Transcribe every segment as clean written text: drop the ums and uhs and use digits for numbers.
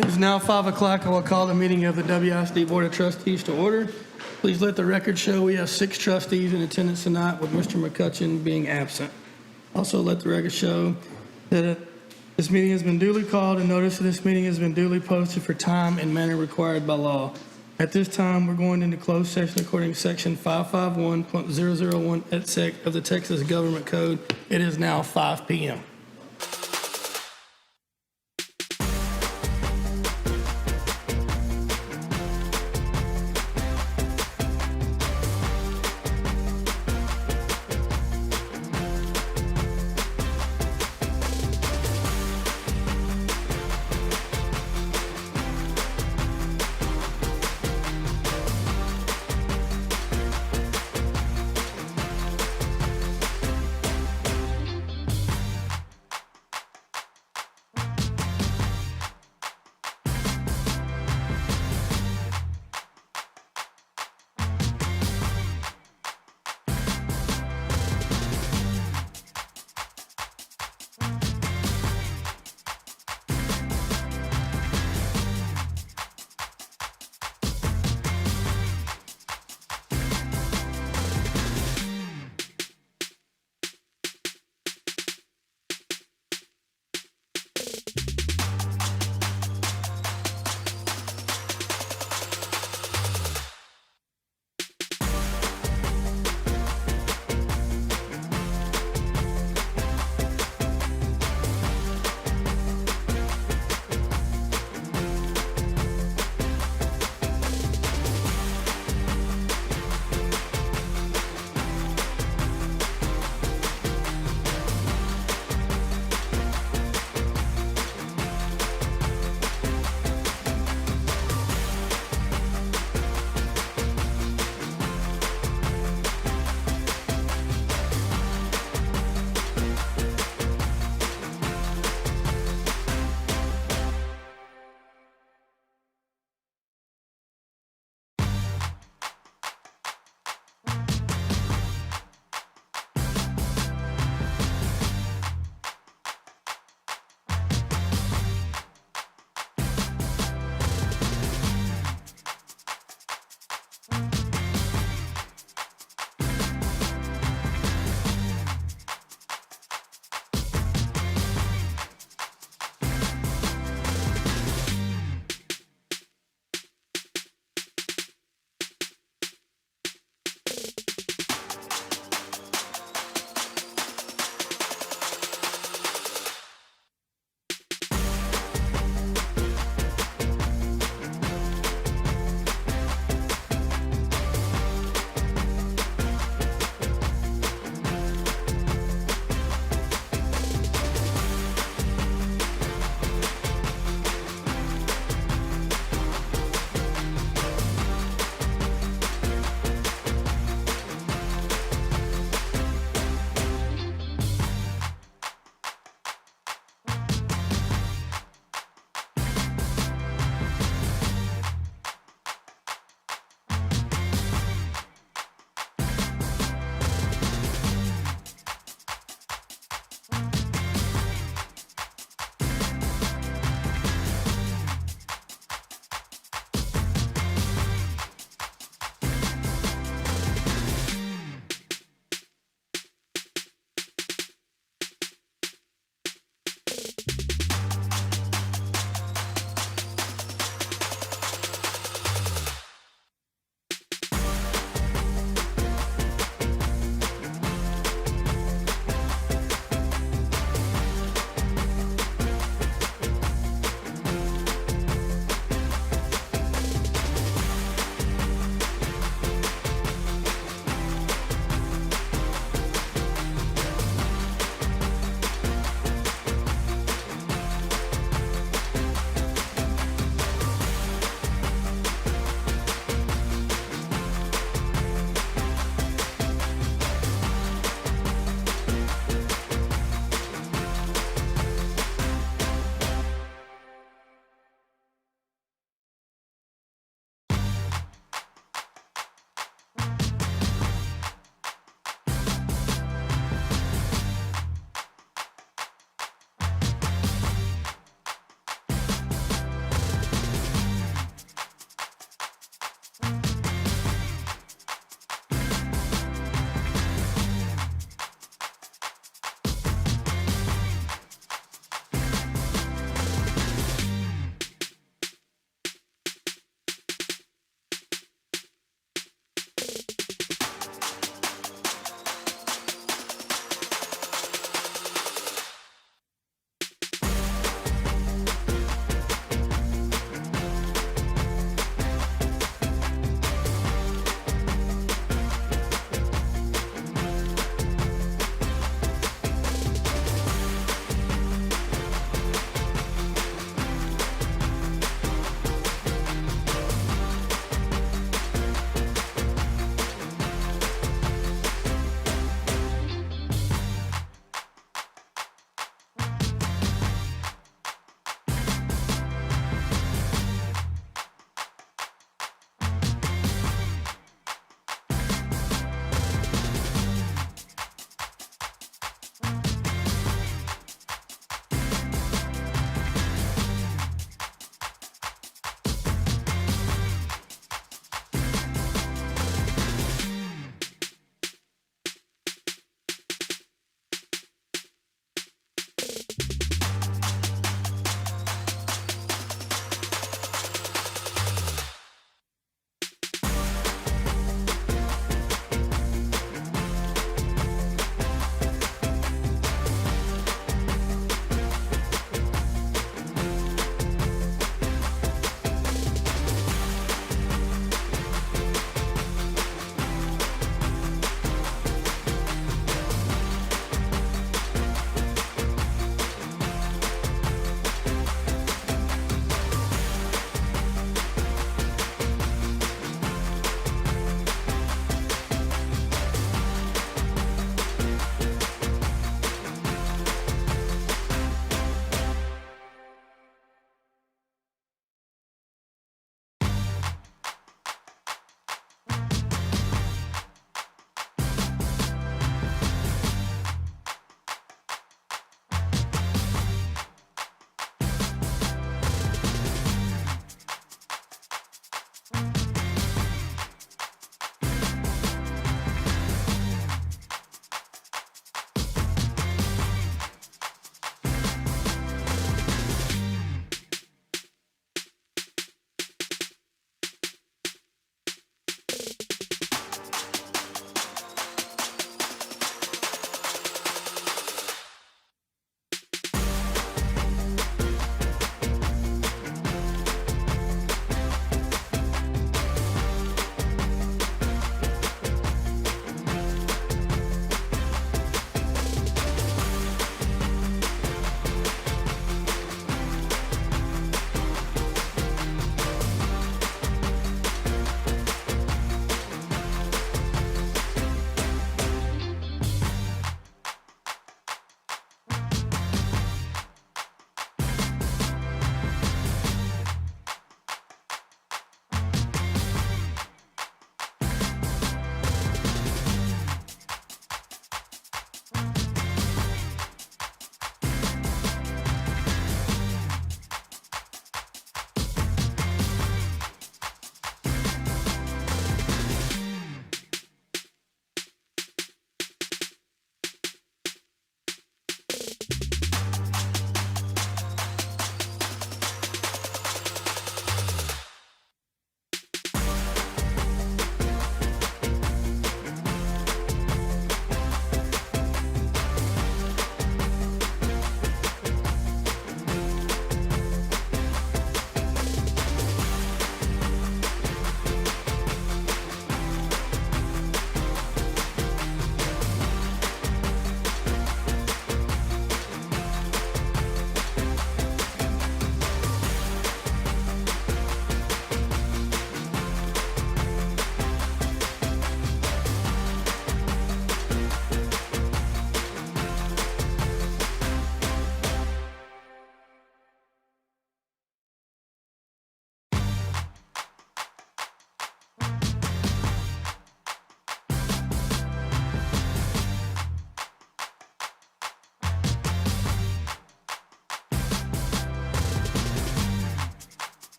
It is now 5 o'clock. I will call the meeting of the WISD Board of Trustees to order. Please let the record show we have 6 trustees in attendance tonight, with Mr. McCutcheon being absent. Also, let the record show that this meeting has been duly called and notice of this meeting has been duly posted for time and manner required by law. At this time, we're going into closed session according to section 551.001 et sec of the Texas Government Code. It is now 5 p.m.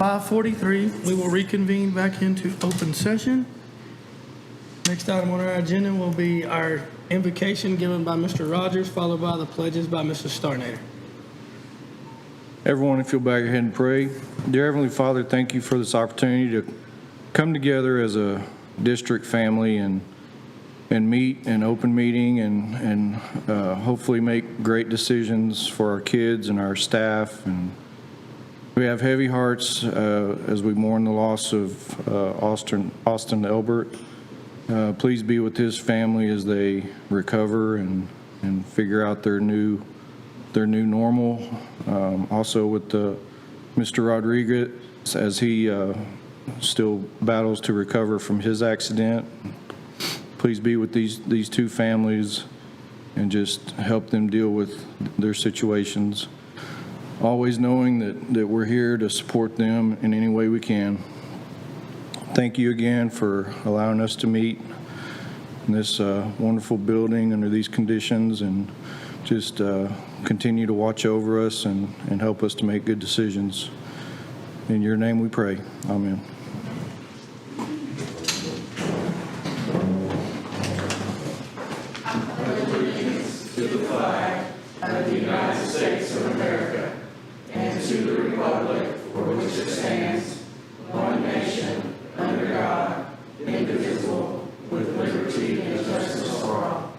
5:43, we will reconvene back into open session. Next item on our agenda will be our invocation given by Mr. Rogers, followed by the pledges by Mrs. Starnader. Everyone, if you'll bow your head and pray. Dear Heavenly Father, thank you for this opportunity to come together as a district family and meet in open meeting and hopefully make great decisions for our kids and our staff. And we have heavy hearts as we mourn the loss of Austin Elbert. Please be with his family as they recover and figure out their new normal. Also with Mr. Rodriguez as he still battles to recover from his accident. Please be with these two families and just help them deal with their situations. Always knowing that we're here to support them in any way we can. Thank you again for allowing us to meet in this wonderful building under these conditions, and just continue to watch over us and help us to make good decisions. In your name we pray. Amen. To the flag of the United States of America and to the republic for which it stands, one nation, under God, indivisible, with liberty and justice for all.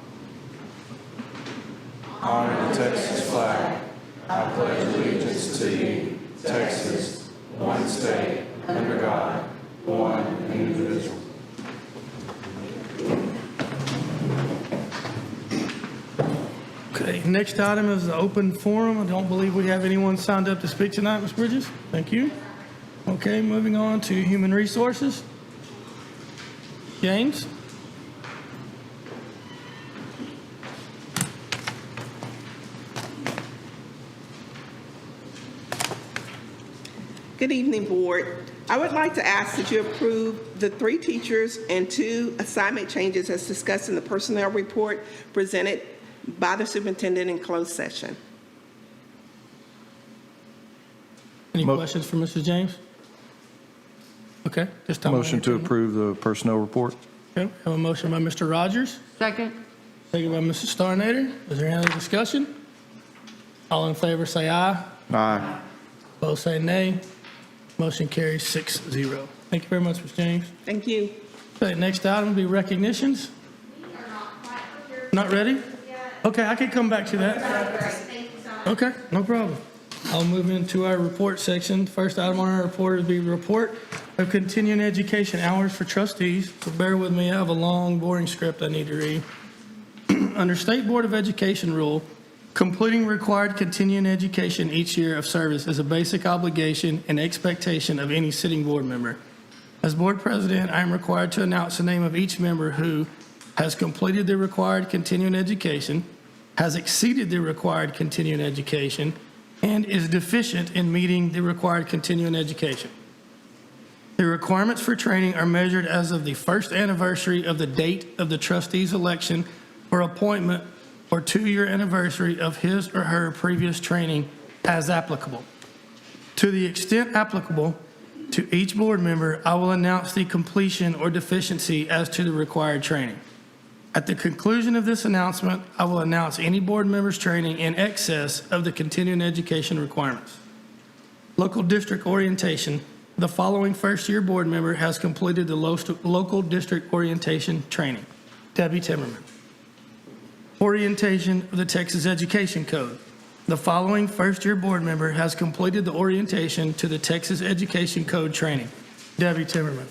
Honor the Texas flag. I pledge allegiance to you, Texas, one state, under God, one indivisible. Okay, next item is the open forum. I don't believe we have anyone signed up to speak tonight, Ms. Bridges. Thank you. Okay, moving on to human resources. James? Good evening, Board. I would like to ask that you approve the 3 teachers and 2 assignment changes as discussed in the personnel report presented by the superintendent in closed session. Any questions for Mr. James? Okay, this time. Motion to approve the personnel report. Okay, have a motion by Mr. Rogers, Second. second by Mrs. Starnader. Is there any other discussion? All in favor say aye. Aye. Both say nay. Motion carries 6-0. Thank you very much, Ms. James. Thank you. Okay, next item will be recognitions. Not ready? Okay, I can come back to that. Okay, no problem. I'll move into our report section. First item on our report will be report of continuing education hours for trustees. So bear with me, I have a long, boring script I need to read. Under State Board of Education rule, completing required continuing education each year of service is a basic obligation and expectation of any sitting board member. As board president, I am required to announce the name of each member who has completed the required continuing education, has exceeded the required continuing education, and is deficient in meeting the required continuing education. The requirements for training are measured as of the first anniversary of the date of the trustee's election or appointment or 2-year anniversary of his or her previous training as applicable. To the extent applicable to each board member, I will announce the completion or deficiency as to the required training. At the conclusion of this announcement, I will announce any board member's training in excess of the continuing education requirements. Local district orientation. The following first-year board member has completed the local district orientation training. Debbie Timmerman. Orientation of the Texas Education Code. The following first-year board member has completed the orientation to the Texas Education Code training. Debbie Timmerman.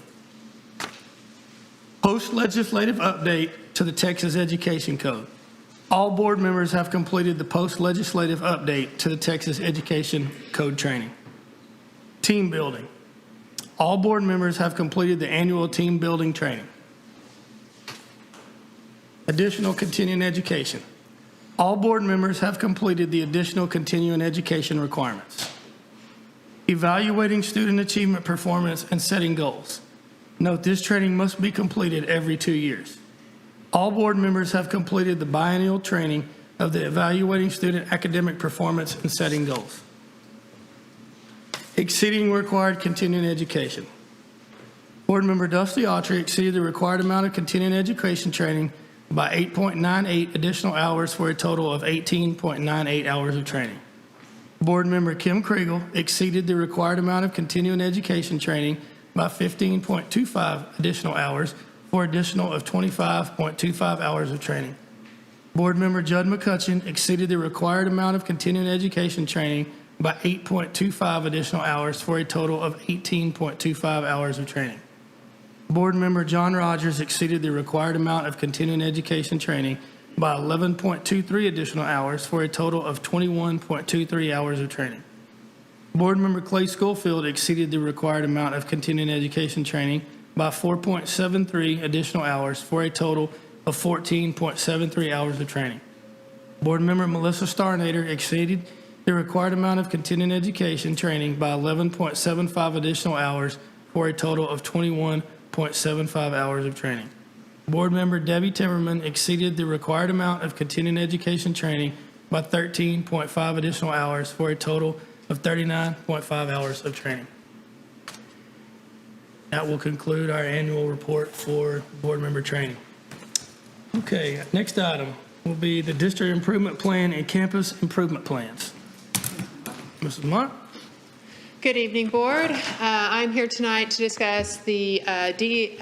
Post-legislative update to the Texas Education Code. All board members have completed the post-legislative update to the Texas Education Code training. Team building. All board members have completed the annual team building training. Additional continuing education. All board members have completed the additional continuing education requirements. Evaluating student achievement performance and setting goals. Note this training must be completed every 2 years. All board members have completed the biennial training of the evaluating student academic performance and setting goals. exceeding required continuing education. Board Member Dusty Autry exceeded the required amount of continuing education training by 8.98 additional hours for a total of 18.98 hours of training. Board Member Kim Kriegel exceeded the required amount of continuing education training by 15.25 additional hours for an additional of 25.25 hours of training. Board Member Judd McCutcheon exceeded the required amount of continuing education training by 8.25 additional hours for a total of 18.25 hours of training. Board Member John Rogers exceeded the required amount of continuing education training by 11.23 additional hours for a total of 21.23 hours of training. Board Member Clay Schofield exceeded the required amount of continuing education training by 4.73 additional hours for a total of 14.73 hours of training. Board Member Melissa Starnader exceeded the required amount of continuing education training by 11.75 additional hours for a total of 21.75 hours of training. Board Member Debbie Timmerman exceeded the required amount of continuing education training by 13.5 additional hours for a total of 39.5 hours of training. That will conclude our annual report for board member training. Okay, next item will be the district improvement plan and campus improvement plans. Mrs. Mott? Good evening, Board. I'm here tonight to discuss the DIP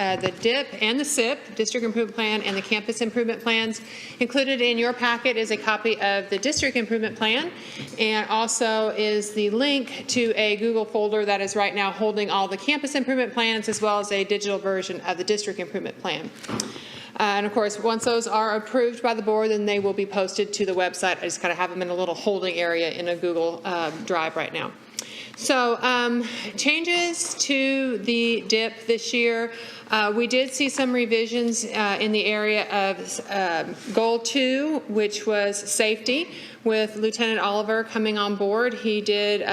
and the SIP, District Improvement Plan, and the Campus Improvement Plans. Included in your packet is a copy of the District Improvement Plan, and also is the link to a Google folder that is right now holding all the Campus Improvement Plans, as well as a digital version of the District Improvement Plan. And of course, once those are approved by the board, then they will be posted to the website. I just kind of have them in a little holding area in a Google Drive right now. So changes to the DIP this year. We did see some revisions in the area of Goal 2, which was safety, with Lieutenant Oliver coming on board. He did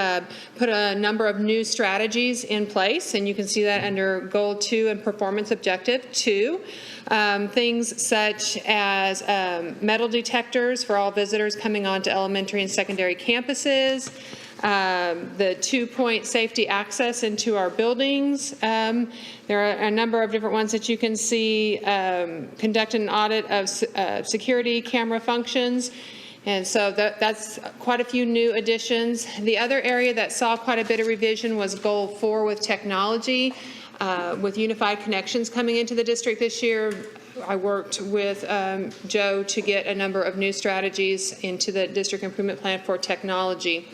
put a number of new strategies in place, and you can see that under Goal 2 and Performance Objective 2. Things such as metal detectors for all visitors coming onto elementary and secondary campuses, the 2-point safety access into our buildings. There are a number of different ones that you can see. Conduct an audit of security camera functions. And so that's quite a few new additions. The other area that saw quite a bit of revision was Goal 4 with technology. With unified connections coming into the district this year, I worked with Joe to get a number of new strategies into the district improvement plan for technology.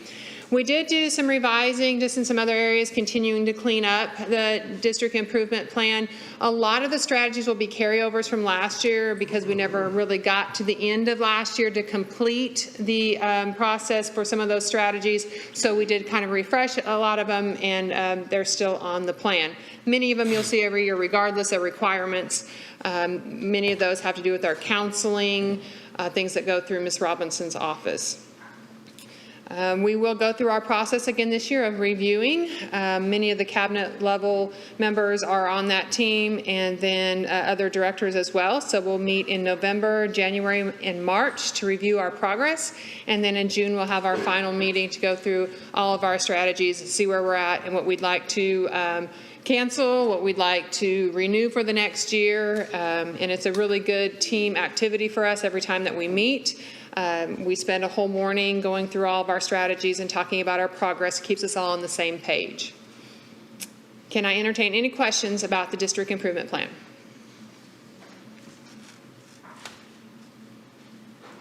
We did do some revising just in some other areas, continuing to clean up the district improvement plan. A lot of the strategies will be carryovers from last year because we never really got to the end of last year to complete the process for some of those strategies. So we did kind of refresh a lot of them, and they're still on the plan. Many of them you'll see every year regardless of requirements. Many of those have to do with our counseling, things that go through Ms. Robinson's office. We will go through our process again this year of reviewing. Many of the cabinet level members are on that team, and then other directors as well. So we'll meet in November, January, and March to review our progress. And then in June, we'll have our final meeting to go through all of our strategies, see where we're at and what we'd like to cancel, what we'd like to renew for the next year. And it's a really good team activity for us every time that we meet. We spend a whole morning going through all of our strategies and talking about our progress. Keeps us all on the same page. Can I entertain any questions about the district improvement plan?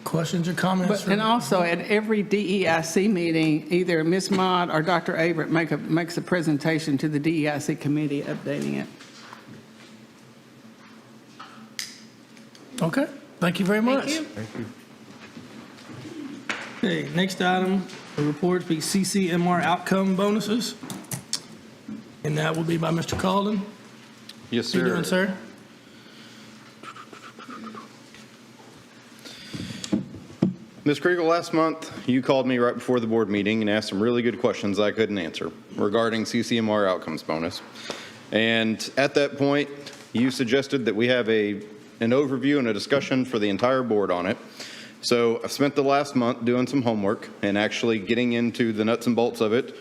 Questions or comments? And also at every DEIC meeting, either Ms. Mott or Dr. Averett makes a presentation to the DEIC committee updating it. Okay, thank you very much. Thank you. Thank you. Okay, next item, the report will be CCMR outcome bonuses. And that will be by Mr. Calden. Yes, How you doing, sir. sir? Ms. Kriegel, last month you called me right before the board meeting and asked some really good questions I couldn't answer regarding CCMR outcomes bonus. And at that point, you suggested that we have an overview and a discussion for the entire board on it. So I've spent the last month doing some homework and actually getting into the nuts and bolts of it.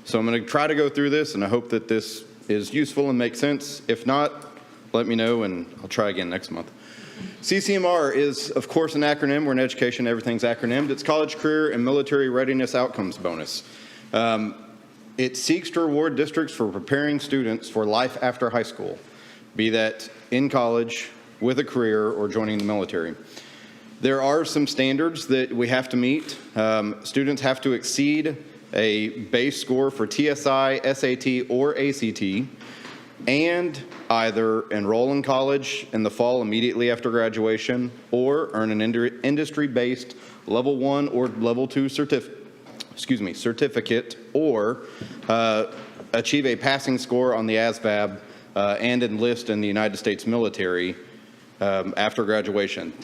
So I'm going to try to go through this, and I hope that this is useful and makes sense. If not, let me know, and I'll try again next month. CCMR is, of course, an acronym. We're in education. Everything's acronymed. It's College Career and Military Readiness Outcomes Bonus. It seeks to reward districts for preparing students for life after high school, be that in college, with a career, or joining the military. There are some standards that we have to meet. Students have to exceed a base score for TSI, SAT, or ACT, and either enroll in college in the fall immediately after graduation, or earn an industry-based level 1 or level 2 certificate, or achieve a passing score on the ASVAB and enlist in the United States military after graduation.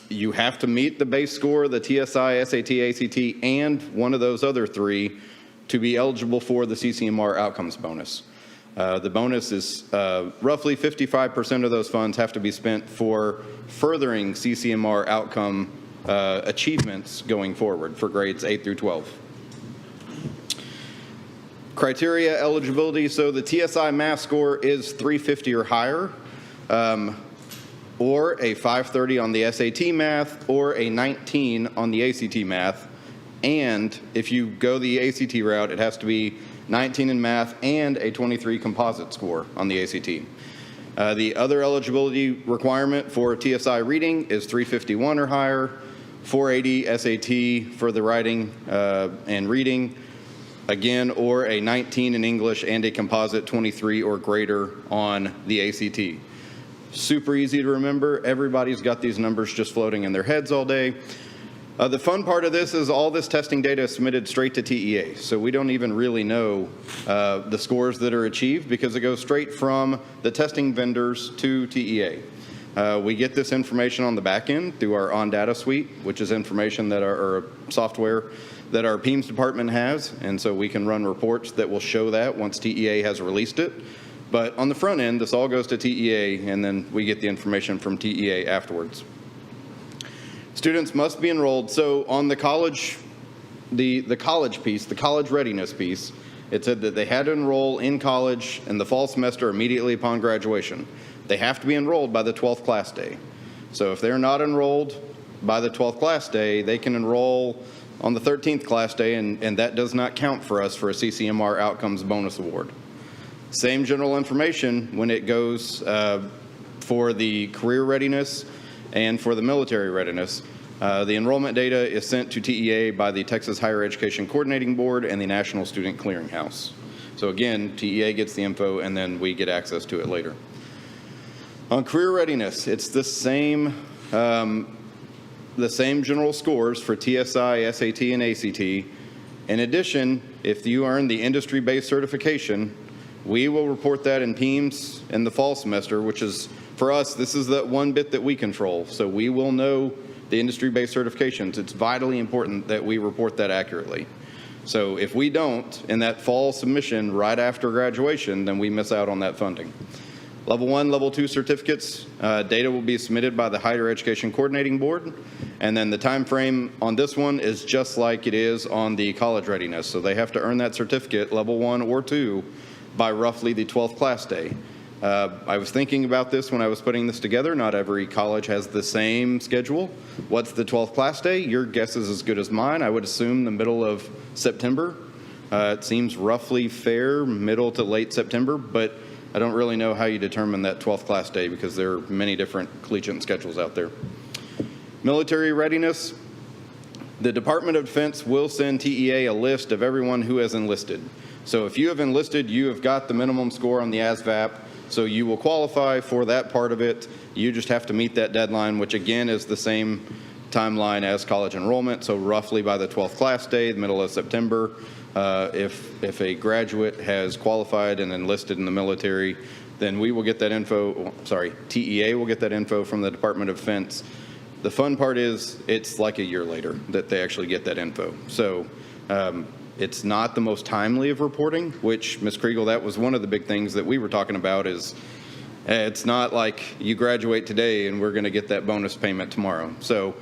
You have to meet the base score, the TSI, SAT, ACT, and one of those other three to be eligible for the CCMR outcomes bonus. The bonus is roughly 55% of those funds have to be spent for furthering CCMR outcome achievements going forward for grades 8 through 12. Criteria eligibility, so the TSI math score is 350 or higher, or a 530 on the SAT math, or a 19 on the ACT math. And if you go the ACT route, it has to be 19 in math and a 23 composite score on the ACT. The other eligibility requirement for TSI reading is 351 or higher, 480 SAT for the writing and reading, again, or a 19 in English and a composite 23 or greater on the ACT. Super easy to remember. Everybody's got these numbers just floating in their heads all day. The fun part of this is all this testing data is submitted straight to TEA, so we don't even really know the scores that are achieved because it goes straight from the testing vendors to TEA. We get this information on the back end through our OnData suite, which is information that our software that our PEMS department has, and so we can run reports that will show that once TEA has released it. But on the front end, this all goes to TEA, and then we get the information from TEA afterwards. Students must be enrolled. So on the college, the college piece, the college readiness piece, it said that they had to enroll in college in the fall semester immediately upon graduation. They have to be enrolled by the 12th class day. So if they're not enrolled by the 12th class day, they can enroll on the 13th class day, and that does not count for us for a CCMR outcomes bonus award. Same general information when it goes for the career readiness and for the military readiness. The enrollment data is sent to TEA by the Texas Higher Education Coordinating Board and the National Student Clearinghouse. So again, TEA gets the info and then we get access to it later. On career readiness, it's the same general scores for TSI, SAT, and ACT. In addition, if you earn the industry-based certification, we will report that in PEMS in the fall semester, which is, for us, this is the one bit that we control. So we will know the industry-based certifications. It's vitally important that we report that accurately. So if we don't in that fall submission right after graduation, then we miss out on that funding. Level 1, Level 2 certificates, data will be submitted by the Higher Education Coordinating Board, and then the time frame on this one is just like it is on the college readiness. So they have to earn that certificate, Level 1 or 2, by roughly the 12th class day. I was thinking about this when I was putting this together. Not every college has the same schedule. What's the 12th class day? Your guess is as good as mine. I would assume the middle of September. It seems roughly fair, middle to late September, but I don't really know how you determine that 12th class day because there are many different collegiate schedules out there. Military readiness. The Department of Defense will send TEA a list of everyone who has enlisted. So if you have enlisted, you have got the minimum score on the ASVAB, so you will qualify for that part of it. You just have to meet that deadline, which again is the same timeline as college enrollment, so roughly by the 12th class day, the middle of September. If a graduate has qualified and enlisted in the military, then we will get that info, TEA will get that info from the Department of Defense. The fun part is it's like a year later that they actually get that info. So it's not the most timely of reporting, which, Ms. Kriegel, that was one of the big things that we were talking about is it's not like you graduate today and we're going to get that bonus payment tomorrow. So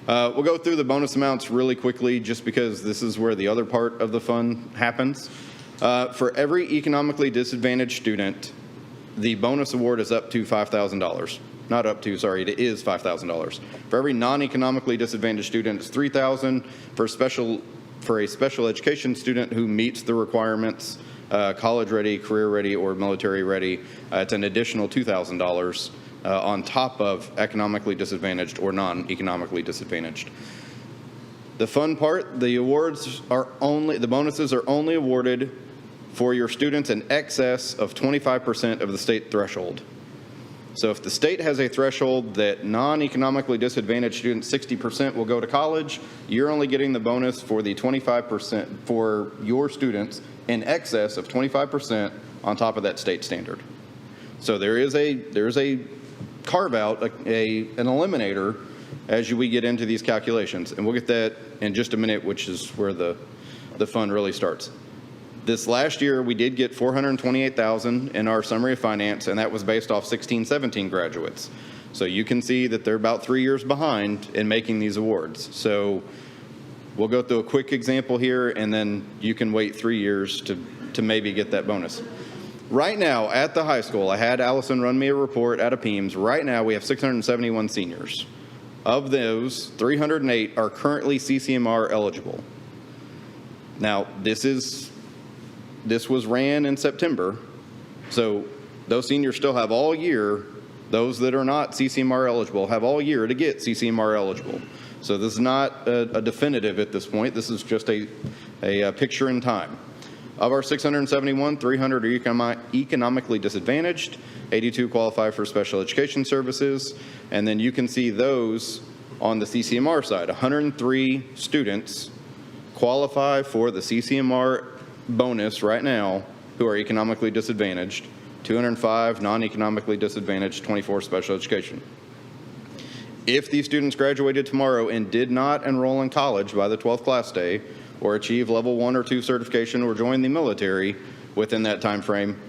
we'll go through the bonus amounts really quickly just because this is where the other part of the fund happens. For every economically disadvantaged student, the bonus award is up to $5,000. Not up to, sorry, it is $5,000. For every non-economically disadvantaged student, it's $3,000. For a special education student who meets the requirements, college ready, career ready, or military ready, it's an additional $2,000 on top of economically disadvantaged or non-economically disadvantaged. The fun part, the bonuses are only awarded for your students in excess of 25% of the state threshold. So if the state has a threshold that non-economically disadvantaged students, 60% will go to college, you're only getting the bonus for the 25% for your students in excess of 25% on top of that state standard. So there is a carve out, an eliminator as we get into these calculations. And we'll get that in just a minute, which is where the fun really starts. This last year, we did get $428,000 in our summary of finance, and that was based off 16-17 graduates. So you can see that they're about 3 years behind in making these awards. So we'll go through a quick example here, and then you can wait 3 years to maybe get that bonus. Right now, at the high school, I had Allison run me a report out of PEAMS. Right now, we have 671 seniors. Of those, 308 are currently CCMR eligible. Now, this was ran in September, so those seniors still have all year. Those that are not CCMR eligible have all year to get CCMR eligible. So this is not a definitive at this point. This is just a picture in time. Of our 671, 300 are economically disadvantaged, 82 qualify for special education services, and then you can see those on the CCMR side. 103 students qualify for the CCMR bonus right now who are economically disadvantaged, 205 non-economically disadvantaged, 24 special education. If these students graduated tomorrow and did not enroll in college by the 12th class day or achieve level 1 or 2 certification or join the military within that time frame,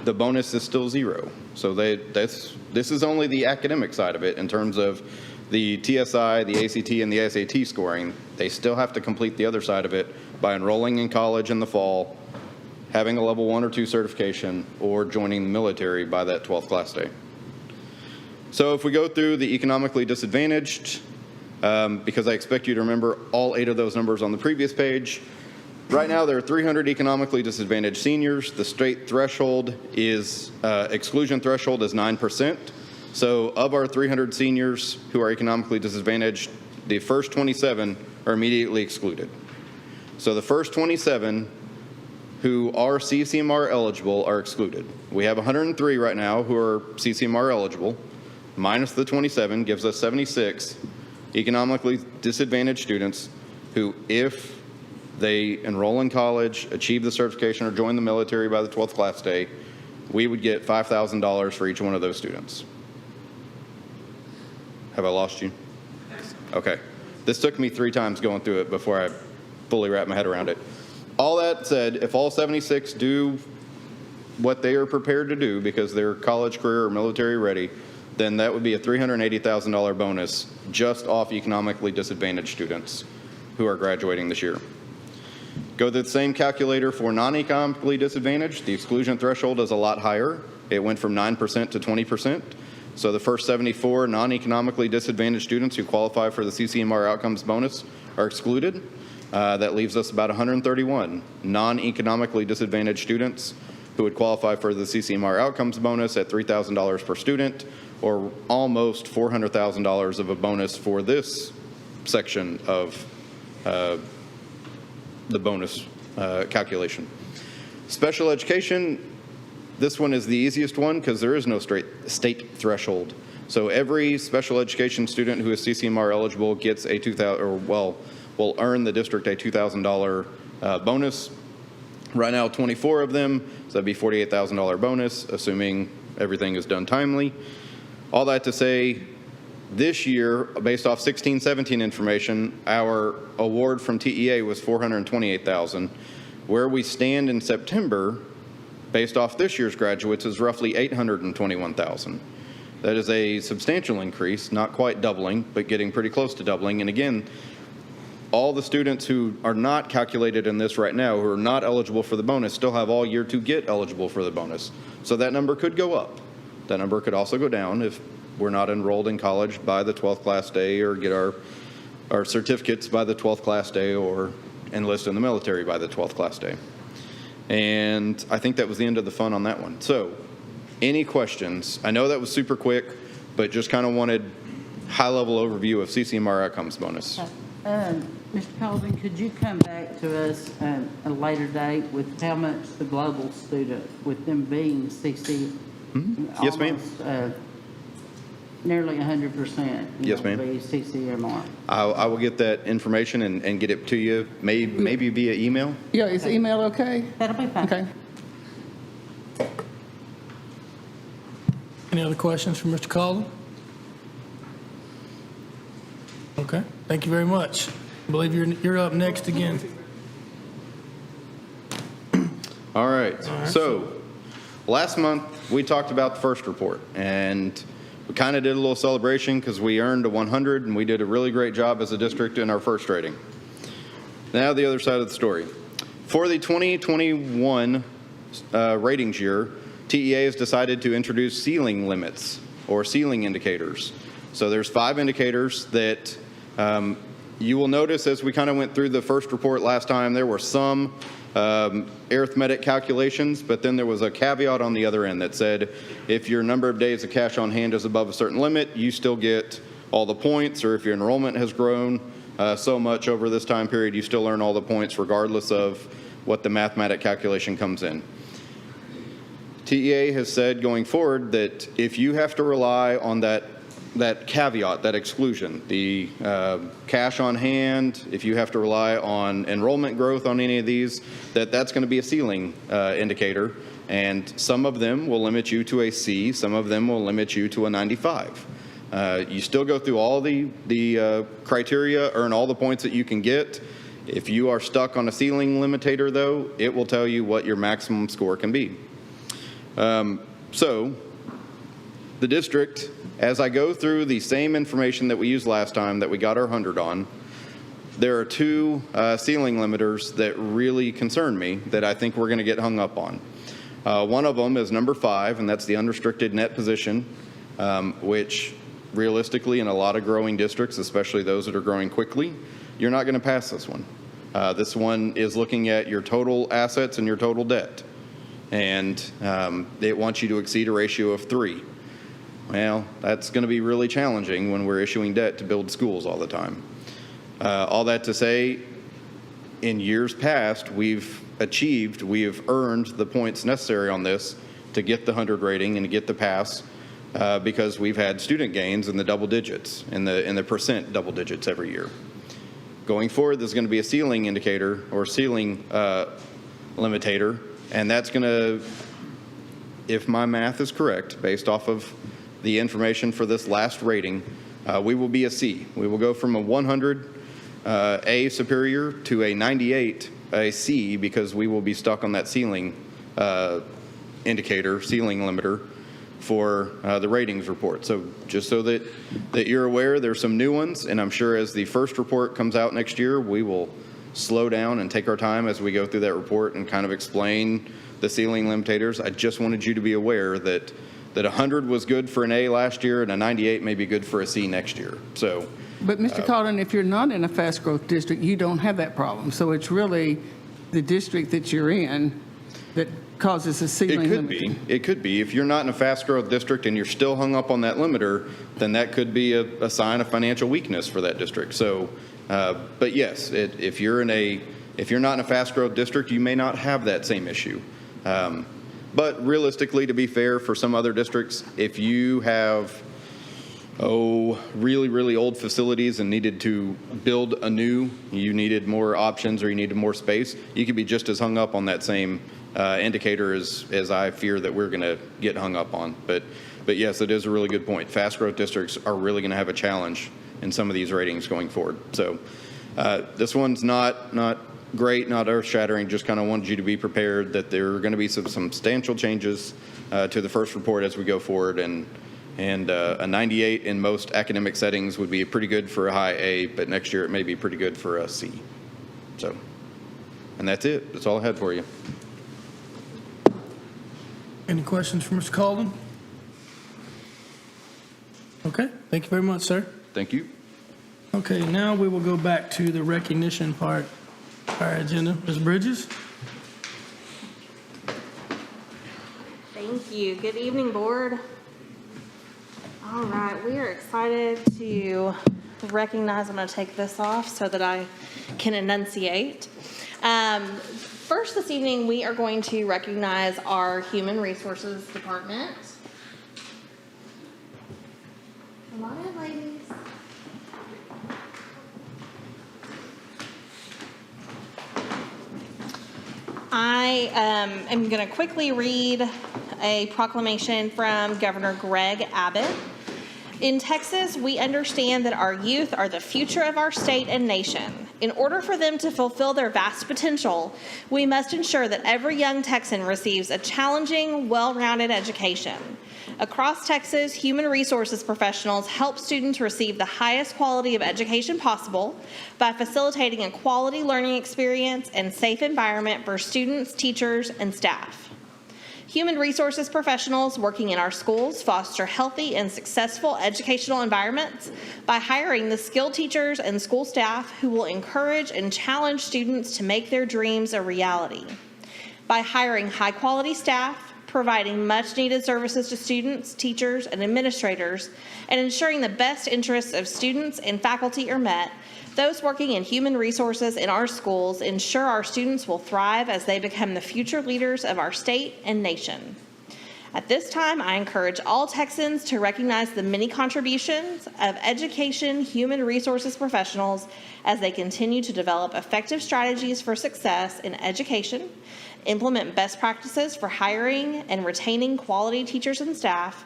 the bonus is still zero. So this is only the academic side of it in terms of the TSI, the ACT, and the SAT scoring. They still have to complete the other side of it by enrolling in college in the fall, having a level 1 or 2 certification, or joining the military by that 12th class day. So if we go through the economically disadvantaged, because I expect you to remember all 8 of those numbers on the previous page, right now there are 300 economically disadvantaged seniors. The state threshold is, exclusion threshold is 9%. So of our 300 seniors who are economically disadvantaged, the first 27 are immediately excluded. So the first 27 who are CCMR eligible are excluded. We have 103 right now who are CCMR eligible, minus the 27 gives us 76 economically disadvantaged students who, if they enroll in college, achieve the certification, or join the military by the 12th class day, we would get $5,000 for each one of those students. Have I lost you? Okay. This took me 3 times going through it before I fully wrapped my head around it. All that said, if all 76 do what they are prepared to do because they're college, career, or military ready, then that would be a $380,000 bonus just off economically disadvantaged students who are graduating this year. Go to the same calculator for non-economically disadvantaged. The exclusion threshold is a lot higher. It went from 9% to 20%. So the first 74 non-economically disadvantaged students who qualify for the CCMR outcomes bonus are excluded. That leaves us about 131 non-economically disadvantaged students who would qualify for the CCMR outcomes bonus at $3,000 per student, or almost $400,000 of a bonus for this section of the bonus calculation. Special education, this one is the easiest one because there is no state threshold. So every special education student who is CCMR eligible gets a will earn the district a $2,000 bonus. Right now, 24 of them, so that'd be $48,000 bonus, assuming everything is done timely. All that to say, this year, based off 16-17 information, our award from TEA was $428,000. Where we stand in September, based off this year's graduates, is roughly $821,000. That is a substantial increase, not quite doubling, but getting pretty close to doubling. And again, all the students who are not calculated in this right now, who are not eligible for the bonus, still have all year to get eligible for the bonus. So that number could go up. That number could also go down if we're not enrolled in college by the 12th class day, or get our certificates by the 12th class day, or enlist in the military by the 12th class day. And I think that was the end of the fun on that one. So any questions? I know that was super quick, but just kind of wanted high-level overview of CCMR outcomes bonus. Mr. Colvin, could you come back to us at a later date with how much the global student, with them being CC? Yes, ma'am. Almost, nearly 100%. Yes, ma'am. Be CCMR. I will get that information and get it to you, maybe via email. Yeah, is email okay? That'll be fine. Okay. Any other questions for Mr. Calden? Okay, thank you very much. I believe you're up next again. All right. So last month, we talked about the first report, and we kind of did a little celebration because we earned a 100, and we did a really great job as a district in our first rating. Now the other side of the story. For the 2021 ratings year, TEA has decided to introduce ceiling limits or ceiling indicators. So there's 5 indicators that you will notice as we kind of went through the first report last time. There were some arithmetic calculations, but then there was a caveat on the other end that said if your number of days of cash on hand is above a certain limit, you still get all the points, or if your enrollment has grown so much over this time period, you still earn all the points regardless of what the mathematic calculation comes in. TEA has said going forward that if you have to rely on that caveat, that exclusion, the cash on hand, if you have to rely on enrollment growth on any of these, that's going to be a ceiling indicator, and some of them will limit you to a C, some of them will limit you to a 95. You still go through all the criteria, earn all the points that you can get. If you are stuck on a ceiling limitator, though, it will tell you what your maximum score can be. So the district, as I go through the same information that we used last time that we got our 100 on, there are 2 ceiling limiters that really concern me that I think we're going to get hung up on. One of them is number 5, and that's the unrestricted net position, which realistically in a lot of growing districts, especially those that are growing quickly, you're not going to pass this one. This one is looking at your total assets and your total debt, and it wants you to exceed a ratio of 3. Well, that's going to be really challenging when we're issuing debt to build schools all the time. All that to say, in years past, we have earned the points necessary on this to get the 100 rating and to get the pass because we've had student gains in the double digits, in the percent double digits every year. Going forward, there's going to be a ceiling indicator or ceiling limitator, and that's going to, if my math is correct, based off of the information for this last rating, we will be a C. We will go from a 100 A superior to a 98 a C because we will be stuck on that ceiling indicator, ceiling limiter for the ratings report. So just so that you're aware, there's some new ones, and I'm sure as the first report comes out next year, we will slow down and take our time as we go through that report and kind of explain the ceiling limitators. I just wanted you to be aware that 100 was good for an A last year and a 98 may be good for a C next year. So, but Mr. Calden, if you're not in a fast growth district, you don't have that problem. So it's really the district that you're in that causes a ceiling limit. It could be. If you're not in a fast growth district and you're still hung up on that limiter, then that could be a sign of financial weakness for that district. So, but yes, if you're not in a fast growth district, you may not have that same issue. But realistically, to be fair, for some other districts, if you have, really, really old facilities and needed to build anew, you needed more options or you needed more space, you could be just as hung up on that same indicator as I fear that we're going to get hung up on. But yes, it is a really good point. Fast growth districts are really going to have a challenge in some of these ratings going forward. So this one's not great, not earth-shattering, just kind of wanted you to be prepared that there are going to be some substantial changes to the first report as we go forward, and And a 98 in most academic settings would be pretty good for a high A, but next year it may be pretty good for a C. So, and that's it. That's all I had for you. Any questions for Mr. Calden? Okay, thank you very much, sir. Thank you. Okay, now we will go back to the recognition part of our agenda. Ms. Bridges? Thank you. Good evening, board. All right, we are excited to recognize. I'm going to take this off so that I can enunciate. First this evening, we are going to recognize our Human Resources Department. Come on in, ladies. I am going to quickly read a proclamation from Governor Greg Abbott. In Texas, we understand that our youth are the future of our state and nation. In order for them to fulfill their vast potential, we must ensure that every young Texan receives a challenging, well-rounded education. Across Texas, human resources professionals help students receive the highest quality of education possible by facilitating a quality learning experience and safe environment for students, teachers, and staff. Human resources professionals working in our schools foster healthy and successful educational environments by hiring the skilled teachers and school staff who will encourage and challenge students to make their dreams a reality. By hiring high-quality staff, providing much-needed services to students, teachers, and administrators, and ensuring the best interests of students and faculty are met, those working in human resources in our schools ensure our students will thrive as they become the future leaders of our state and nation. At this time, I encourage all Texans to recognize the many contributions of education human resources professionals as they continue to develop effective strategies for success in education, implement best practices for hiring and retaining quality teachers and staff,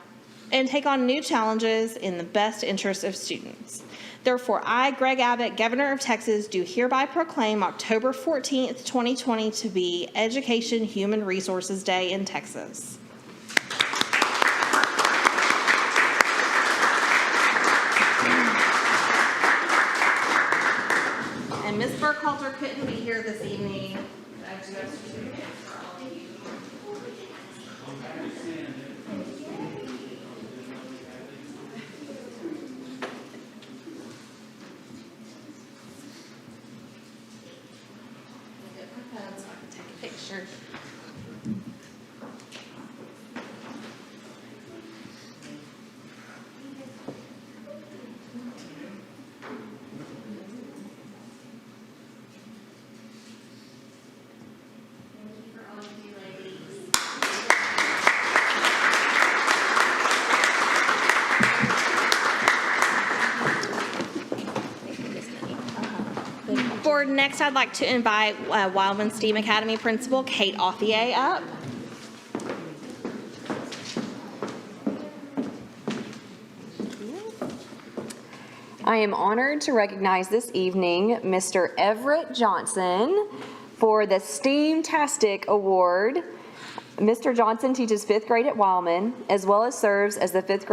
and take on new challenges in the best interest of students. Therefore, I, Greg Abbott, Governor of Texas, do hereby proclaim October 14th, 2020 to be Education Human Resources Day in Texas. And Ms. Burkhalter couldn't be here this evening. I do have certificates for all of you. So I can take a picture. Board, next I'd like to invite Wildman STEAM Academy Principal Kate Authier up. I am honored to recognize this evening Mr. Everett Johnson for the STEAM-tastic Award. Mr. Johnson teaches 5th grade at Wildman, as well as serves as the 5th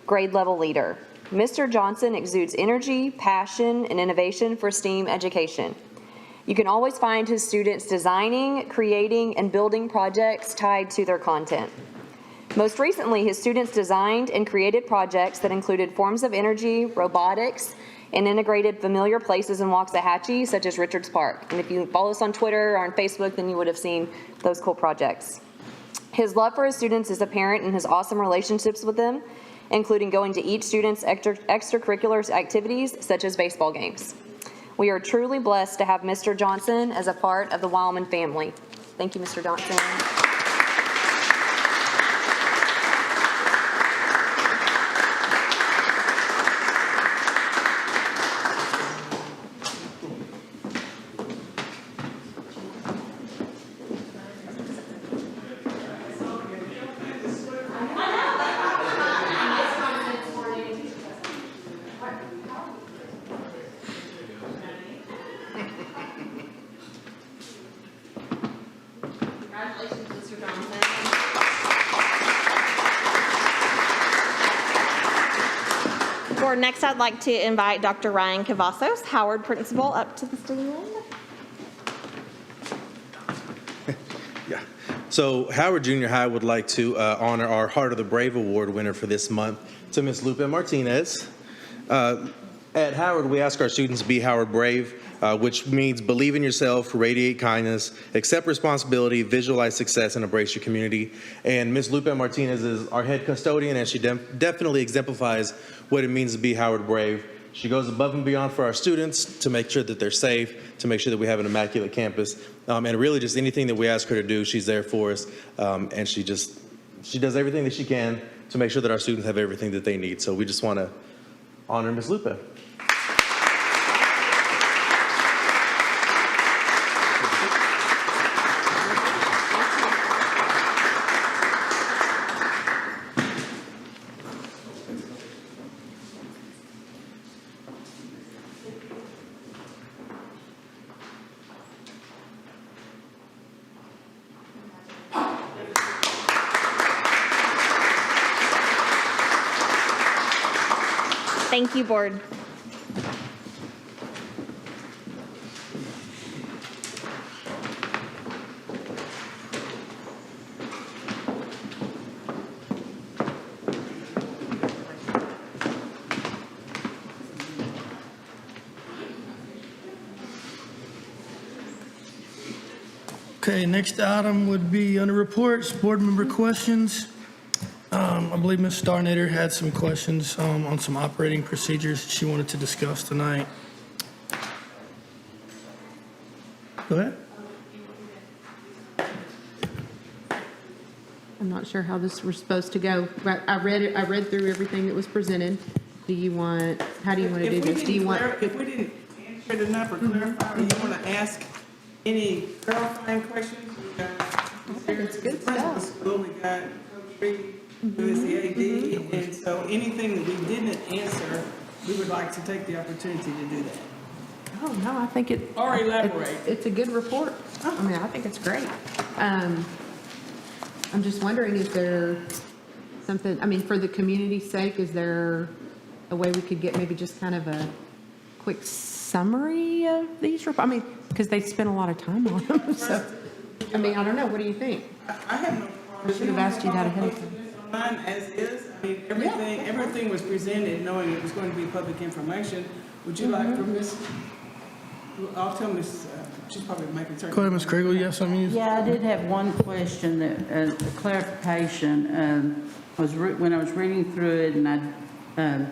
grade level leader. Mr. Johnson exudes energy, passion, and innovation for STEAM education. You can always find his students designing, creating, and building projects tied to their content. Most recently, his students designed and created projects that included forms of energy, robotics, and integrated familiar places in Waxahachie, such as Richards Park. And if you follow us on Twitter or on Facebook, then you would have seen those cool projects. His love for his students is apparent in his awesome relationships with them, including going to each student's extracurricular activities, such as baseball games. We are truly blessed to have Mr. Johnson as a part of the Wildman family. Thank you, Mr. Johnson. Congratulations, Mr. Board, next I'd like to invite Dr. Ryan Cavazos, Howard Principal, up to the stand. Yeah. So Howard Junior High would like to honor our Heart of the Brave Award winner for this month, to Ms. Lupe Martinez. At Howard, we ask our students to be Howard Brave, which means believe in yourself, radiate kindness, accept responsibility, visualize success, and embrace your community. And Ms. Lupe Martinez is our head custodian, and she definitely exemplifies what it means to be Howard Brave. She goes above and beyond for our students to make sure that they're safe, to make sure that we have an immaculate campus, and really just anything that we ask her to do, she's there for us, and she does everything that she can to make sure that our students have everything that they need. So we just want to honor Ms. Lupe. Thank you, Board. Okay, next item would be under reports, board member questions. I believe Ms. Starnader had some questions on some operating procedures she wanted to discuss tonight. Go ahead. I'm not sure how this was supposed to go. I read through everything that was presented. How do you want to do this? Do you want? If we didn't answer it enough or clarify, or you want to ask any clarifying questions? It's good stuff. School, we got Coach Reed, who is the AD, and so anything that we didn't answer, we would like to take the opportunity to do that. Oh, no, I think it. Or elaborate. It's a good report. I mean, I think it's great. I'm just wondering, is there something, I mean, for the community's sake, is there a way we could get maybe just kind of a quick summary of these reports? I mean, because they spent a lot of time on them, so, I mean, I don't know, what do you think? I have no problem. We should have asked you that ahead of time. Mine as is, I mean, everything was presented knowing it was going to be public information. Would you like for Ms., I'll tell Ms., she's probably making certain. Go ahead, Ms. Kriegel, you have something? Yeah, I did have one question, that clarification. When I was reading through it, and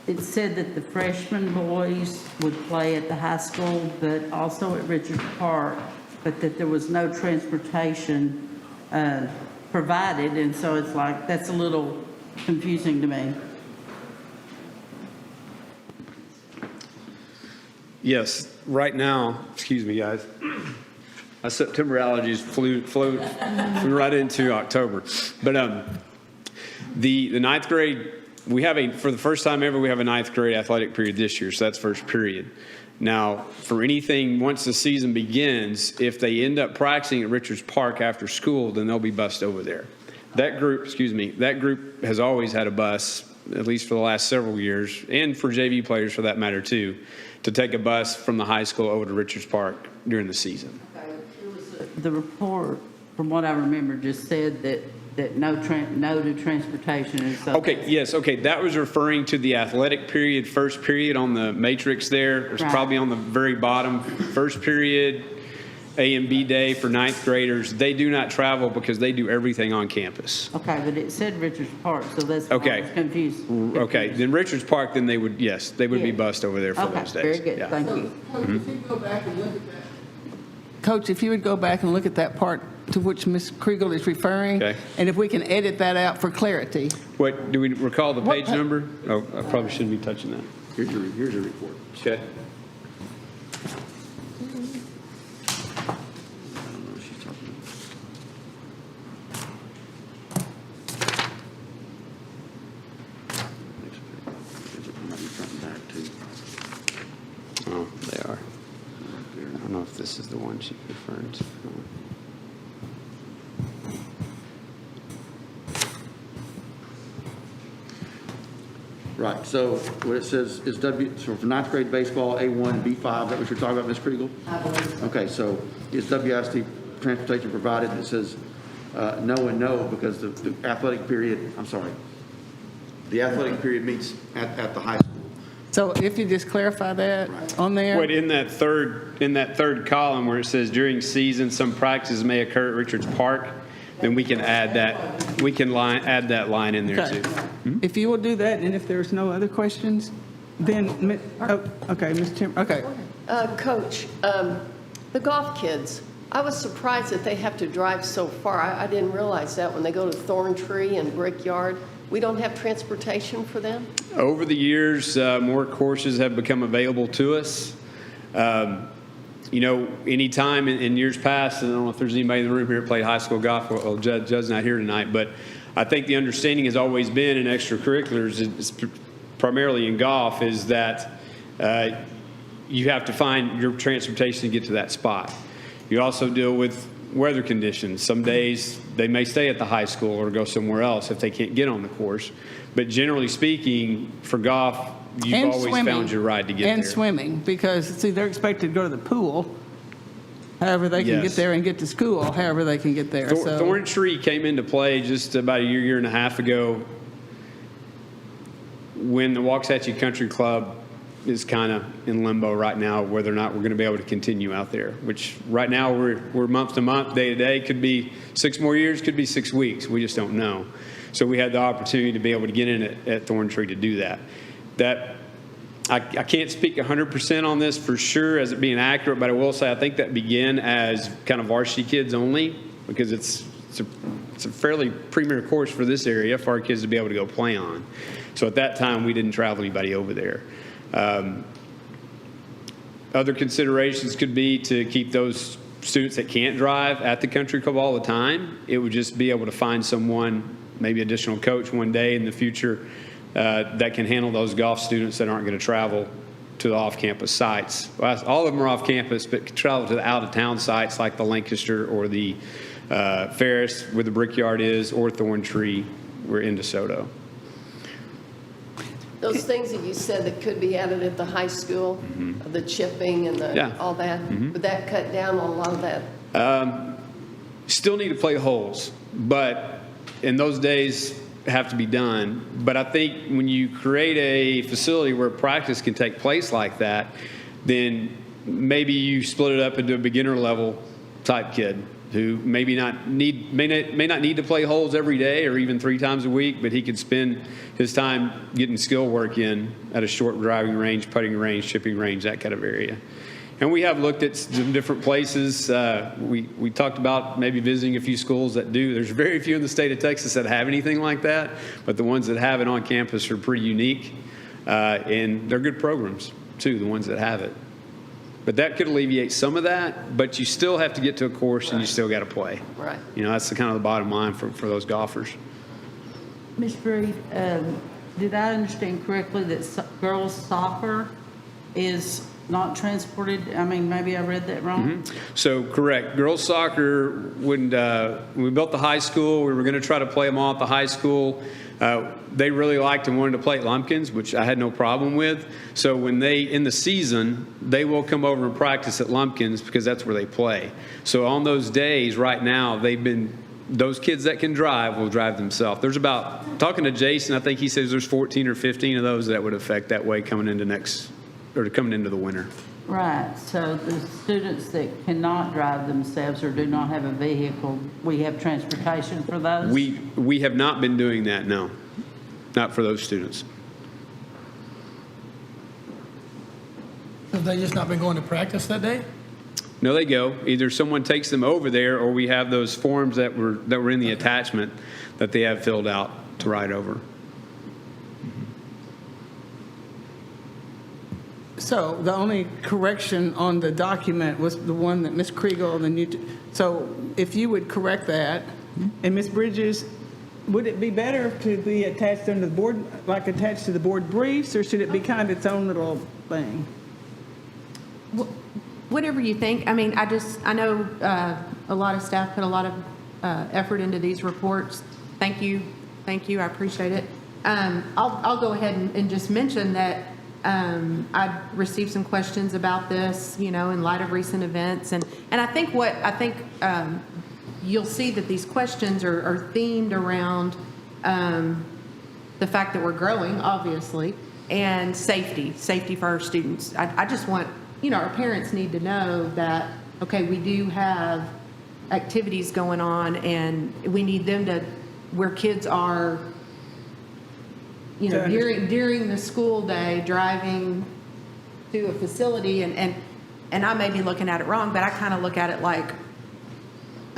it said that the freshman boys would play at the high school, but also at Richards Park, but that there was no transportation provided, and so it's like, that's a little confusing to me. Yes, right now, excuse me, guys, my September allergies flew right into October. But the ninth grade, for the first time ever, we have a ninth grade athletic period this year, so that's first period. Now, for anything, once the season begins, if they end up practicing at Richards Park after school, then they'll be bused over there. That group has always had a bus, at least for the last several years, and for JV players for that matter too, to take a bus from the high school over to Richards Park during the season. The report, from what I remember, just said that no to transportation. And so Okay, yes, okay, that was referring to the athletic period, first period on the matrix there. It's Right. probably on the very bottom. First period, A and B day for ninth graders. They do not travel because they do everything on campus. Okay, but it said Richards Park, so that's why I Okay. was confused. Okay, then Richards Park, then they would be Yeah. bused over there for Okay, those days. very good, Yeah. thank you. Coach, if you go back and look at that. Coach, if you would go back and look at that part to which Ms. Kriegel is referring, Okay. and if we can edit that out for clarity. What, do we recall the What page pa- number? Oh, I probably shouldn't be touching that. Here's your report. Okay. Oh, they are. I don't know if this is the one she's referring to. Right, so what it says is so for ninth grade baseball, A1, B5, is that what you're talking about, Ms. Kriegel? I believe so. Okay, so is WISD transportation provided? And it says no and no because the athletic period, the athletic period meets at the high school. So if you just clarify that on there. Wait, in that third column where it says during season, some practices may occur at Richards Park, then we can add that, add that line in there Okay. too. If you will do that, and if there's no other questions, then, okay, Mr. Tim, okay. Coach, the golf kids, I was surprised that they have to drive so far. I didn't realize that when they go to Thorntree and Brickyard. We don't have transportation for them? Over the years, more courses have become available to us. You know, anytime in years past, and I don't know if there's anybody in the room here that played high school golf. Well, Judd's not here tonight, but I think the understanding has always been in extracurriculars, it's primarily in golf, is that you have to find your transportation to get to that spot. You also deal with weather conditions. Some days they may stay at the high school or go somewhere else if they can't get on the course. But generally speaking, for golf, you've always found your ride to get there. And swimming, because, see, they're expected to go to the pool. However they can get there and get to school, however they can get there. So Thorntree came into play just about a year and a half ago when the Waxahachie Country Club is kind of in limbo right now, whether or not we're going to be able to continue out there, which right now we're month to month, day to day. Could be 6 more years, could be 6 weeks. We just don't know. So we had the opportunity to be able to get in at Thorntree to do that. I can't speak 100% on this for sure as it being accurate, but I will say I think that began as kind of varsity kids only because it's a fairly premier course for this area for our kids to be able to go play on. So at that time, we didn't travel anybody over there. Other considerations could be to keep those students that can't drive at the country club all the time. It would just be able to find someone, maybe additional coach one day in the future that can handle those golf students that aren't going to travel to the off-campus sites. Well, all of them are off-campus, but can travel to the out-of-town sites like the Lancaster or the Ferris, where the Brickyard is, or Thorntree, we're in DeSoto. Those things that you said that could be added at the high school, the chipping and all that, would that cut down on a lot of that? Still need to play holes, but in those days have to be done. But I think when you create a facility where practice can take place like that, then maybe you split it up into a beginner level type kid who may not need to play holes every day or even 3 times a week, but he could spend his time getting skill work in at a short driving range, putting range, chipping range, that kind of area. And we have looked at some different places. We talked about maybe visiting a few schools that do. There's very few in the state of Texas that have anything like that, but the ones that have it on campus are pretty unique, and they're good programs too, the ones that have it. But that could alleviate some of that, but you still have to get to a course and you still got to play. Right. You know, that's the kind of the bottom line for those golfers. Ms. Breed, did I understand correctly that girls soccer is not transported? I mean, maybe I read that wrong. So correct. Girls soccer, when we built the high school, we were going to try to play them all at the high school. They really liked and wanted to play at Lumpkins, which I had no problem with. So when in the season, they will come over and practice at Lumpkins because that's where they play. So on those days right now, those kids that can drive will drive themselves. There's talking to Jason, I think he says there's 14 or 15 of those that would affect that way coming into the winter. Right, so the students that cannot drive themselves or do not have a vehicle, we have transportation for those? We have not been doing that, no. Not for those students. Have they just not been going to practice that day? No, they go. Either someone takes them over there or we have those forms that were in the attachment that they have filled out to ride over. So the only correction on the document was the one that Ms. Kriegel, so if you would correct that. And Ms. Bridges, would it be better to be attached under the board, like attached to the board briefs, or should it be kind of its own little thing? Whatever you think. I mean, I know a lot of staff put a lot of effort into these reports. Thank you. I appreciate it. I'll go ahead and just mention that I received some questions about this, in light of recent events. And I think you'll see that these questions are themed around the fact that we're growing, obviously, and safety for our students. I just want, our parents need to know that, okay, we do have activities going on, and we need them to, where kids are, during the school day, driving to a facility, and I may be looking at it wrong, but I kind of look at it like,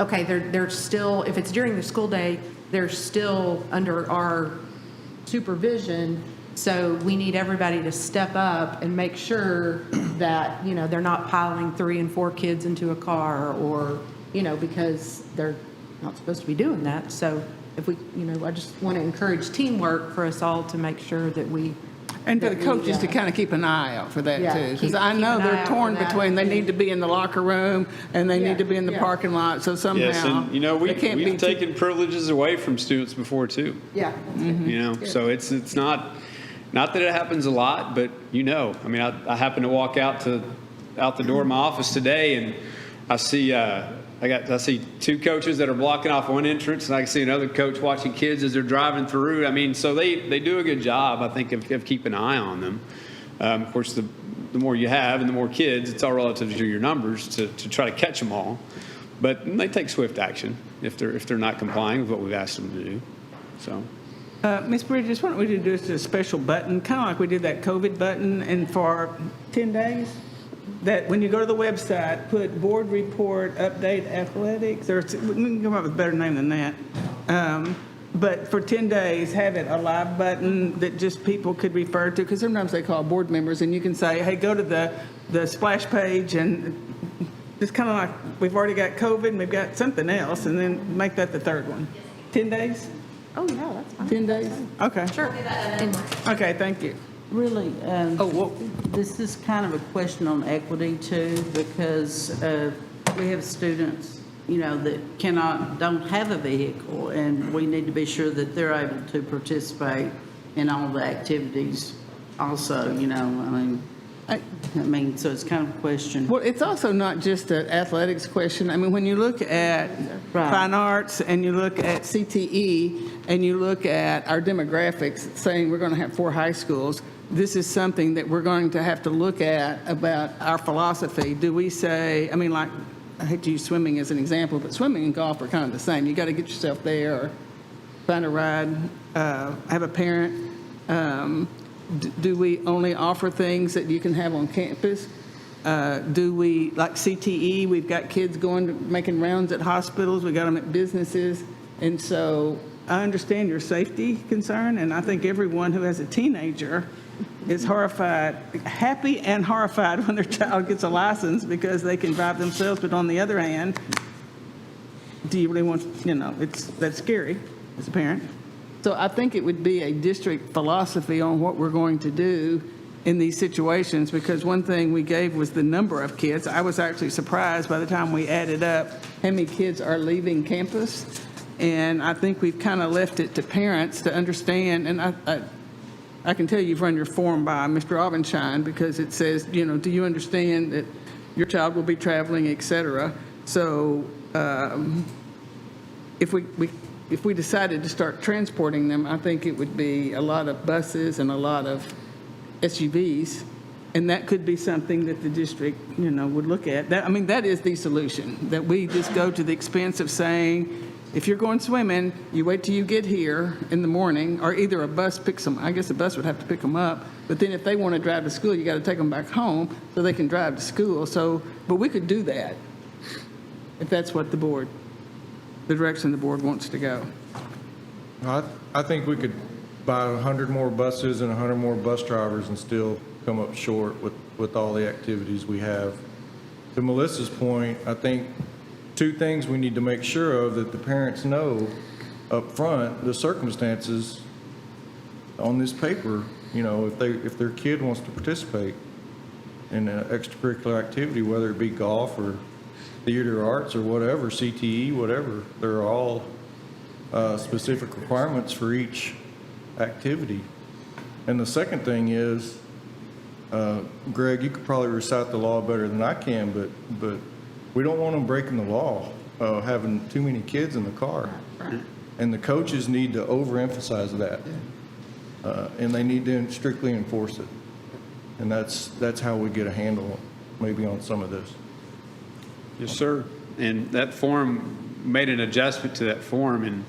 okay, they're still, if it's during the school day, they're still under our supervision, so we need everybody to step up and make sure that, they're not piling 3 and 4 kids into a car, or, because they're not supposed to be doing that. So if we, I just want to encourage teamwork for us all to make sure that we. And for the coaches to kind of keep an eye out for that too, because I know keep an eye they're out torn for that. between, they need to be in the locker room and they need to be in the parking lot, so somehow. Yes, and they can't be we've taken privileges away from students before too. Yeah. So it's not that it happens a lot, but I mean, I happened to walk out the door of my office today, and I see I see 2 coaches that are blocking off one entrance, and I can see another coach watching kids as they're driving through. I mean, so they do a good job, I think, of keeping an eye on them. Of course, the more you have and the more kids, it's all relative to your numbers to try to catch them all. But they take swift action if they're not complying with what we've asked them to do. So. Ms. Bridges, what we do is a special button, kind of like we did that COVID button, and for 10 days, that when you go to the website, put board report, update athletics, or we can come up with a better name than that. But for 10 days, have it a live button that just people could refer to, because sometimes they call board members, and you can say, hey, go to the splash page, and it's kind of like we've already got COVID and we've got something else, and then make that the third one. 10 days? Oh, yeah, that's fine. 10 days? Okay. Sure. Okay, thank you. Really, this is kind of a question on equity too, because we have students, that don't have a vehicle, and we need to be sure that they're able to participate in all the activities also, so it's kind of a question. Well, it's also not just an athletics question. I mean, when you look at fine arts and you look at CTE and you look at our demographics saying we're going to have 4 high schools, this is something that we're going to have to look at about our philosophy. Do we say, I mean, like, I hate to use swimming as an example, but swimming and golf are kind of the same. You got to get yourself there, or find a ride, have a parent. Do we only offer things that you can have on campus? Do we, like CTE, we've got kids making rounds at hospitals, we got them at businesses. And so I understand your safety concern, and I think everyone who has a teenager is horrified, happy and horrified when their child gets a license because they can drive themselves. But on the other hand, do you really want, that's scary as a parent. So I think it would be a district philosophy on what we're going to do in these situations, because one thing we gave was the number of kids. I was actually surprised by the time we added up how many kids are leaving campus. And I think we've kind of left it to parents to understand. And I can tell you've run your form by Mr. Aubenshine, because it says, do you understand that your child will be traveling, et cetera. So if we decided to start transporting them, I think it would be a lot of buses and a lot of SUVs, and that could be something that the district, would look at. That is the solution, that we just go to the expense of saying, if you're going swimming, you wait till you get here in the morning, or either a bus picks them. I guess a bus would have to pick them up, but then if they want to drive to school, you got to take them back home so they can drive to school. But we could do that if that's what the direction the board wants to go. I think we could buy 100 more buses and 100 more bus drivers and still come up short with all the activities we have. To Melissa's point, I think 2 things we need to make sure of, that the parents know up front the circumstances on this paper. If their kid wants to participate in an extracurricular activity, whether it be golf or theater arts or whatever, CTE, whatever, there are all specific requirements for each activity. And the second thing is, Greg, you could probably recite the law better than I can, but we don't want them breaking the law, having too many kids in the car. And the coaches need to overemphasize that. And they need to strictly enforce it. And that's how we get a handle maybe on some of this. Yes, sir. And that form made an adjustment to that form. And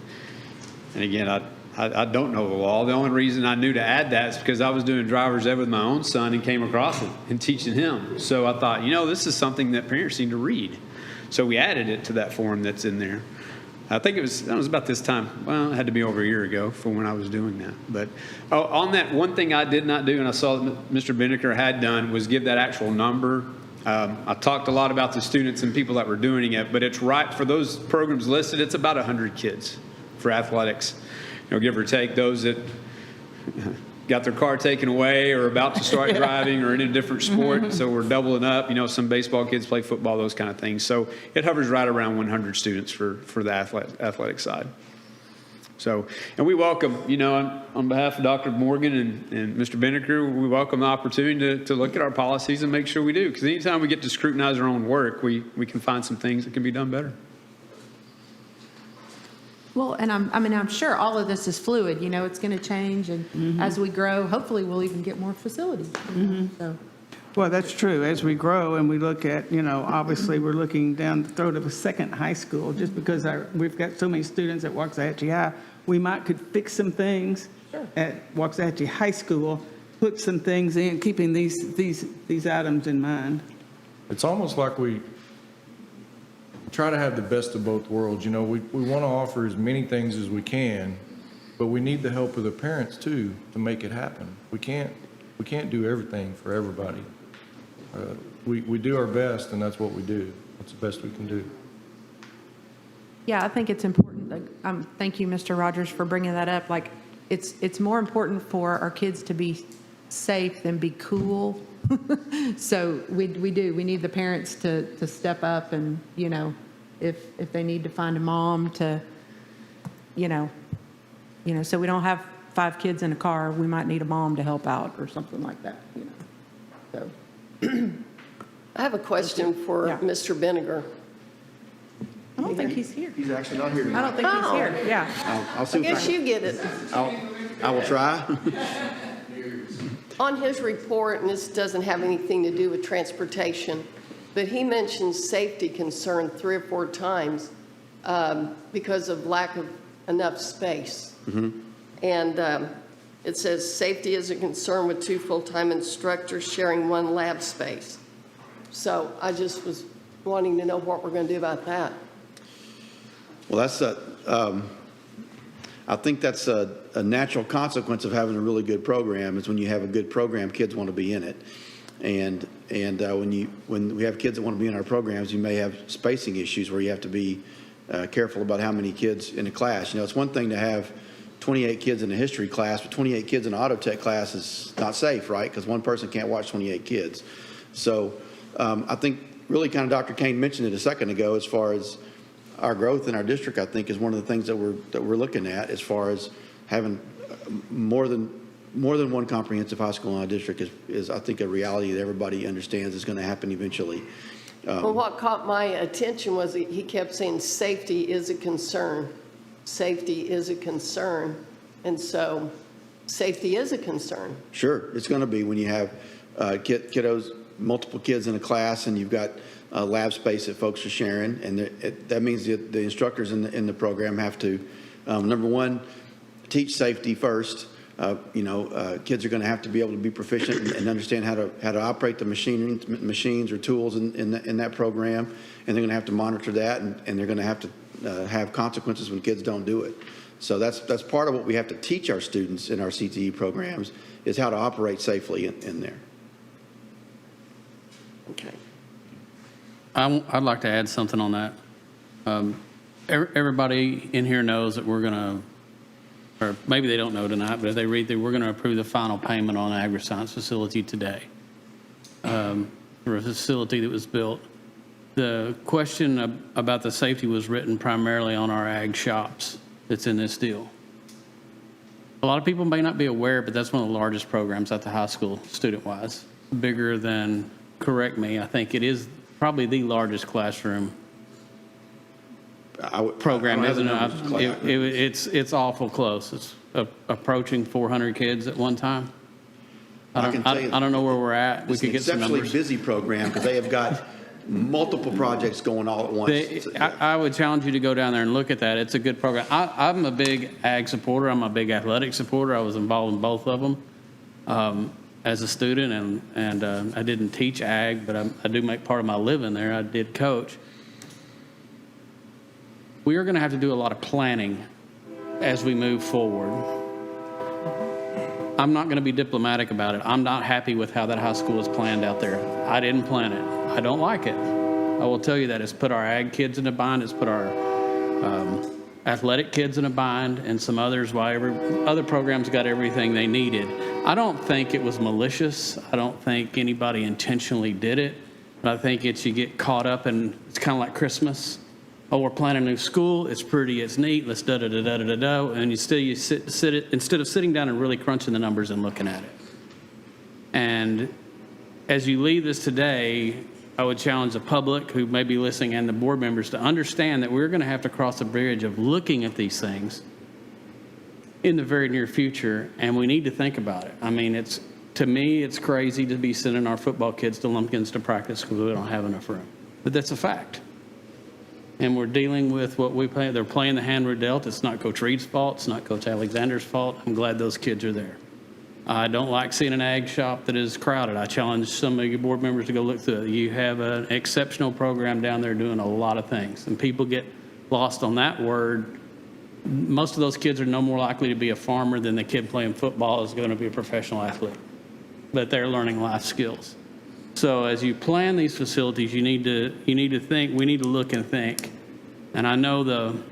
again, I don't know the law. The only reason I knew to add that is because I was doing driver's ed with my own son and came across it and teaching him. So I thought, this is something that parents need to read. So we added it to that form that's in there. I think it was about this time. Well, it had to be over a year ago from when I was doing that. But on that, one thing I did not do, and I saw that Mr. Binnicker had done, was give that actual number. I talked a lot about the students and people that were doing it, but it's right for those programs listed. It's about 100 kids for athletics, give or take those that got their car taken away or about to start driving or in a different sport. So we're doubling up. Some baseball kids play football, those kind of things. So it hovers right around 100 students for the athletic side. So, and we welcome, on behalf of Dr. Morgan and Mr. Binnicker, we welcome the opportunity to look at our policies and make sure we do. Because anytime we get to scrutinize our own work, we can find some things that can be done better. Well, and I'm sure all of this is fluid, it's going to change, and as we grow, hopefully we'll even get more facilities. So. Well, that's true. As we grow and we look at, obviously we're looking down the throat of a second high school, just because we've got so many students at Waxahachie High, we could fix some things at Waxahachie High School, put some things in, keeping these items in mind. It's almost like we try to have the best of both worlds. We want to offer as many things as we can, but we need the help of the parents too to make it happen. We can't do everything for everybody. We do our best, and that's what we do. That's the best we can do. Yeah, I think it's important. Thank you, Mr. Rogers, for bringing that up. It's more important for our kids to be safe than be cool. So we need the parents to step up, and if they need to find a mom to so we don't have 5 kids in a car, we might need a mom to help out or something like that. So I have a question for Mr. Binnicker. I don't think he's here. He's actually not here I tonight. don't think he's here. Yeah. I'll see I if guess you get it. I will try. On his report, and this doesn't have anything to do with transportation, but he mentions safety concern 3 or 4 times because of lack of enough space. And it says safety is a concern with 2 full-time instructors sharing 1 lab space. So I just was wanting to know what we're going to do about that. Well, I think that's a natural consequence of having a really good program. Is when you have a good program, kids want to be in it. And when we have kids that want to be in our programs, you may have spacing issues where you have to be careful about how many kids in a class. It's one thing to have 28 kids in a history class, but 28 kids in an auto tech class is not safe, right? Because one person can't watch 28 kids. So I think really kind of Dr. Kane mentioned it a second ago, as far as our growth in our district, I think is one of the things that we're looking at, as far as having more than 1 comprehensive high school in our district is I think a reality that everybody understands is going to happen eventually. Well, what caught my attention was he kept saying safety is a concern. Safety is a concern. And so safety is a concern. Sure, it's going to be when you have kiddos, multiple kids in a class, and you've got lab space that folks are sharing, and that means that the instructors in the program have to, number one, teach safety first. Kids are going to have to be able to be proficient and understand how to operate the machines or tools in that program, and they're going to have to monitor that, and they're going to have to have consequences when kids don't do it. So that's part of what we have to teach our students in our CTE programs, is how to operate safely in there. Okay. I'd like to add something on that. Everybody in here knows that we're going to, or maybe they don't know tonight, but if they read that, we're going to approve the final payment on the agri-science facility today for a facility that was built. The question about the safety was written primarily on our ag shops that's in this deal. A lot of people may not be aware, but that's one of the largest programs at the high school, student-wise. Bigger than, correct me, I think it is probably the largest classroom program, isn't it? It's awful close. It's approaching 400 kids at one time. I don't know where we're at. We could get some numbers. It's an exceptionally busy program because they have got multiple projects going all at once. I would challenge you to go down there and look at that. It's a good program. I'm a big ag supporter. I'm a big athletic supporter. I was involved in both of them as a student, and I didn't teach ag, but I do make part of my living there. I did coach. We are going to have to do a lot of planning as we move forward. I'm not going to be diplomatic about it. I'm not happy with how that high school is planned out there. I didn't plan it. I don't like it. I will tell you that. It's put our ag kids in a bind. It's put our athletic kids in a bind, and some others, while other programs got everything they needed. I don't think it was malicious. I don't think anybody intentionally did it. But I think it's you get caught up, and it's kind of like Christmas. Oh, we're planning a new school. It's pretty. It's neat. Let's da-da-da-da-da-da. And you sit it, instead of sitting down and really crunching the numbers and looking at it. And as you leave this today, I would challenge the public who may be listening and the board members to understand that we're going to have to cross the bridge of looking at these things in the very near future, and we need to think about it. I mean, to me, it's crazy to be sending our football kids to Lumpkins to practice because we don't have enough room. But that's a fact. And we're dealing with what we play. They're playing the hand we're dealt. It's not Coach Reed's fault. It's not Coach Alexander's fault. I'm glad those kids are there. I don't like seeing an ag shop that is crowded. I challenge some of your board members to go look through it. You have an exceptional program down there doing a lot of things. And people get lost on that word. Most of those kids are no more likely to be a farmer than the kid playing football is going to be a professional athlete. But they're learning life skills. So as you plan these facilities, you need to think, we need to look and think. And I know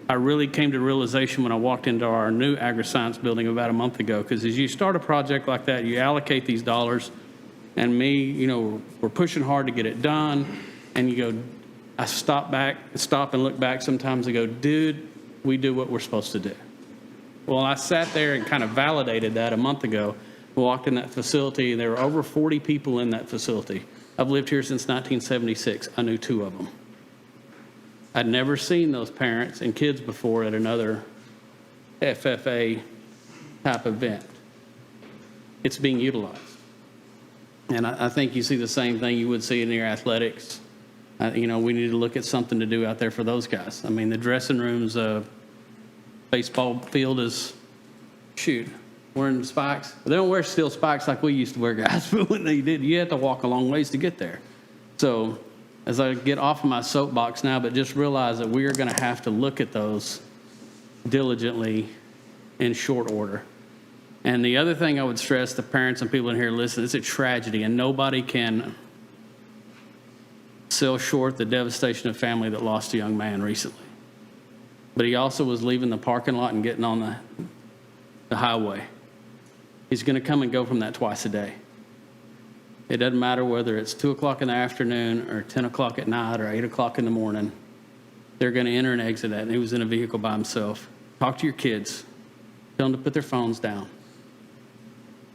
I really came to realization when I walked into our new agri-science building about a month ago, because as you start a project like that, you allocate these dollars, and we're pushing hard to get it done, and you go, I stop and look back sometimes and go, dude, we do what we're supposed to do. Well, I sat there and kind of validated that a month ago. Walked in that facility, and there were over 40 people in that facility. I've lived here since 1976. I knew 2 of them. I'd never seen those parents and kids before at another FFA type event. It's being utilized. And I think you see the same thing you would see in your athletics. We need to look at something to do out there for those guys. I mean, the dressing rooms, baseball field is, wearing spikes. They don't wear steel spikes like we used to wear, guys, but when they did, you had to walk a long ways to get there. So as I get off of my soapbox now, but just realize that we are going to have to look at those diligently in short order. And the other thing I would stress to parents and people in here listen, it's a tragedy, and nobody can sell short the devastation of family that lost a young man recently. But he also was leaving the parking lot and getting on the highway. He's going to come and go from that twice a day. It doesn't matter whether it's 2 o'clock in the afternoon or 10 o'clock at night or 8 o'clock in the morning. They're going to enter and exit that, and he was in a vehicle by himself. Talk to your kids. Tell them to put their phones down.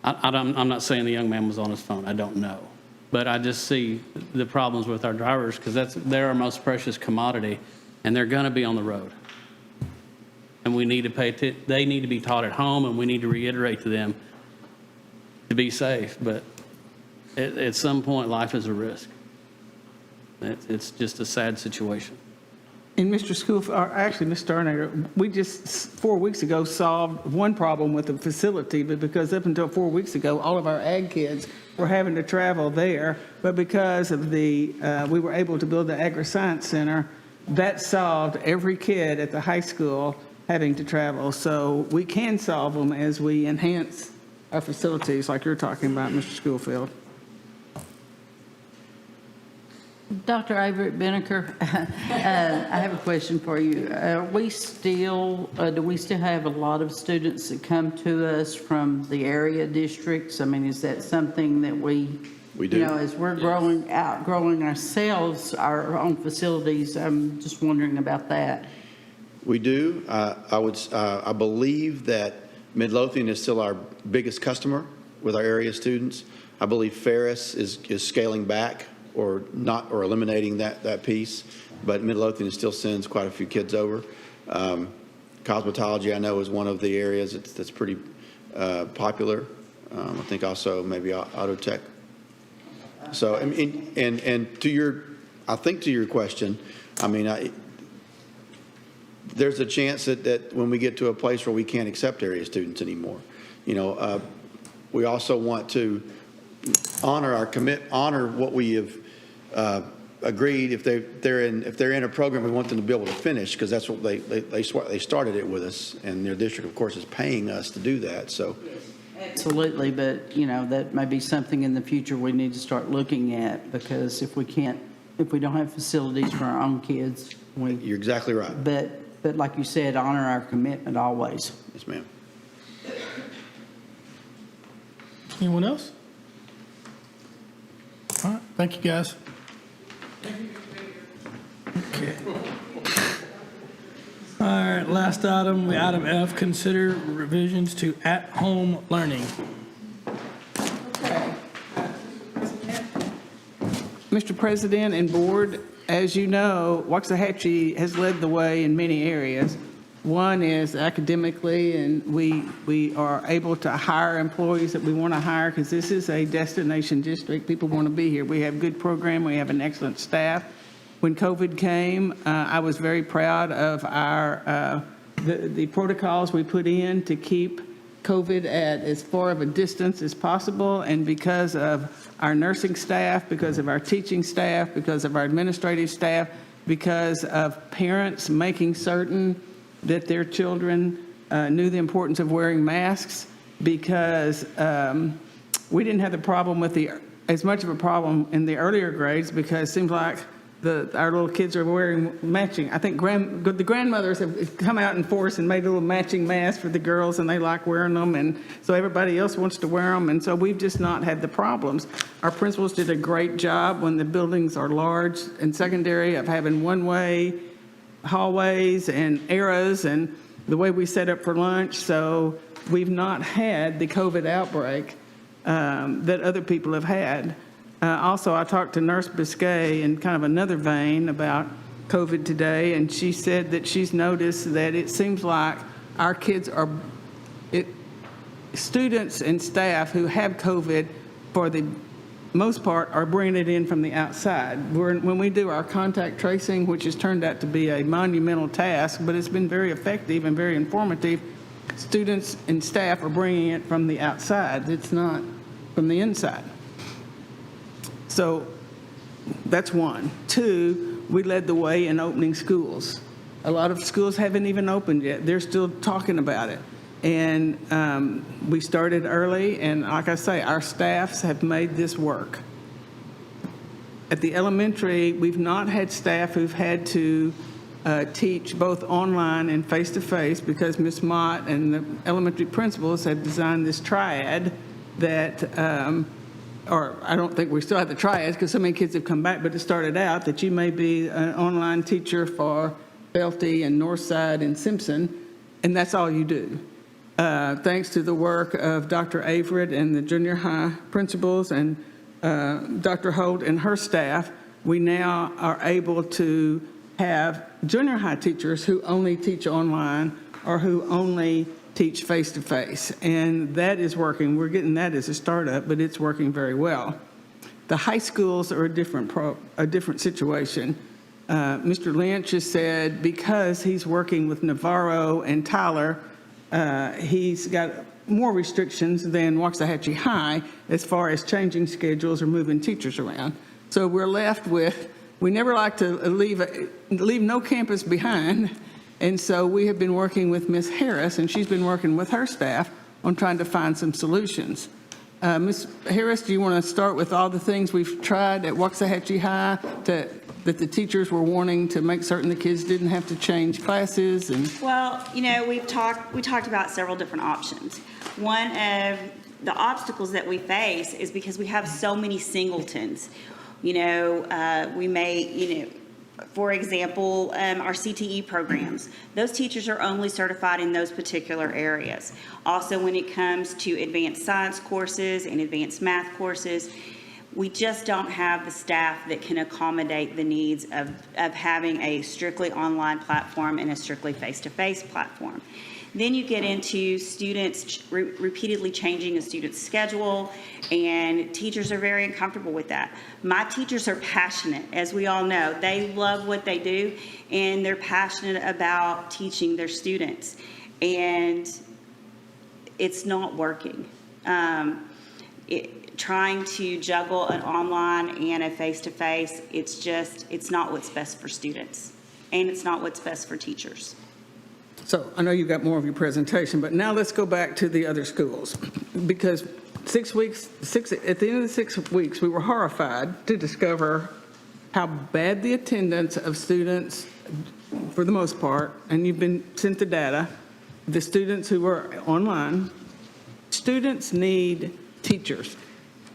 I'm not saying the young man was on his phone. I don't know. But I just see the problems with our drivers because they're our most precious commodity, and they're going to be on the road. And we need to they need to be taught at home, and we need to reiterate to them to be safe. But at some point, life is a risk. It's just a sad situation. And Mr. Mr. Starnager, we just 4 weeks ago solved one problem with the facility, but because up until 4 weeks ago, all of our ag kids were having to travel there. But because of we were able to build the Agri-Science Center, that solved every kid at the high school having to travel. So we can solve them as we enhance our facilities like you're talking about, Mr. Schofield. Dr. Everett Beneker, I have a question for you. Do we still have a lot of students that come to us from the area districts? I mean, is that something that we do? As we're outgrowing ourselves, our own facilities, I'm just wondering about that. We do. I believe that Midlothian is still our biggest customer with our area students. I believe Ferris is scaling back or not, or eliminating that piece, but Midlothian still sends quite a few kids over. Cosmetology, I know, is one of the areas that's pretty popular. I think also maybe auto tech. So, I mean, and to your question, I mean, there's a chance that when we get to a place where we can't accept area students anymore, we also want to honor what we have agreed. If they're in a program, we want them to be able to finish, because that's what they started it with us, and their district, of course, is paying us to do that. So. Absolutely, but, that may be something in the future we need to start looking at, because if we don't have facilities for our own kids, You're exactly right. But like you said, honor our commitment always. Yes, ma'am. Anyone else? All right, thank you, guys. Okay. All right, last item, item F, consider revisions to at-home learning. Mr. President and Board, as you know, Waxahachie has led the way in many areas. One is academically, and we are able to hire employees that we want to hire, because this is a destination district. People want to be here. We have good program. We have an excellent staff. When COVID came, I was very proud of our the protocols we put in to keep COVID at as far of a distance as possible. And because of our nursing staff, because of our teaching staff, because of our administrative staff, because of parents making certain that their children knew the importance of wearing masks, because we didn't have the problem with as much of a problem in the earlier grades, because it seems like our little kids are wearing matching. I think the grandmothers have come out in force and made little matching masks for the girls, and they like wearing them, and so everybody else wants to wear them, and so we've just not had the problems. Our principals did a great job when the buildings are large and secondary of having one-way hallways and eras, and the way we set up for lunch, so we've not had the COVID outbreak that other people have had. Also, I talked to Nurse Biscay in kind of another vein about COVID today, and she said that she's noticed that it seems like our kids students and staff who have COVID, for the most part, are bringing it in from the outside. When we do our contact tracing, which has turned out to be a monumental task, but it's been very effective and very informative, students and staff are bringing it from the outside. It's not from the inside. So that's one. Two, we led the way in opening schools. A lot of schools haven't even opened yet. They're still talking about it. And we started early, and like I say, our staffs have made this work. At the elementary, we've not had staff who've had to teach both online and face-to-face, because Ms. Mott and the elementary principals have designed this triad that or I don't think we still have the triads, because so many kids have come back, but it started out that you may be an online teacher for Felty and Northside and Simpson, and that's all you do. Thanks to the work of Dr. Averett and the junior high principals and Dr. Holt and her staff, we now are able to have junior high teachers who only teach online or who only teach face-to-face, and that is working. We're getting that as a startup, but it's working very well. The high schools are a different situation. Mr. Lynch has said because he's working with Navarro and Tyler, he's got more restrictions than Waxahachie High as far as changing schedules or moving teachers around. So we're left with, we never like to leave no campus behind. And so we have been working with Ms. Harris, and she's been working with her staff on trying to find some solutions. Ms. Harris, do you want to start with all the things we've tried at Waxahachie High that the teachers were wanting to make certain the kids didn't have to change classes? Well, we talked about several different options. One of the obstacles that we face is because we have so many singletons. We may, For example, our CTE programs, those teachers are only certified in those particular areas. Also, when it comes to advanced science courses and advanced math courses, we just don't have the staff that can accommodate the needs of having a strictly online platform and a strictly face-to-face platform. Then you get into students repeatedly changing a student's schedule, and teachers are very uncomfortable with that. My teachers are passionate, as we all know. They love what they do, and they're passionate about teaching their students. And it's not working. Trying to juggle an online and a face-to-face, it's not what's best for students, and it's not what's best for teachers. So I know you got more of your presentation, but now let's go back to the other schools. Because at the end of the 6 weeks, we were horrified to discover how bad the attendance of students, for the most part, and you've been sent the data, the students who were online, students need teachers.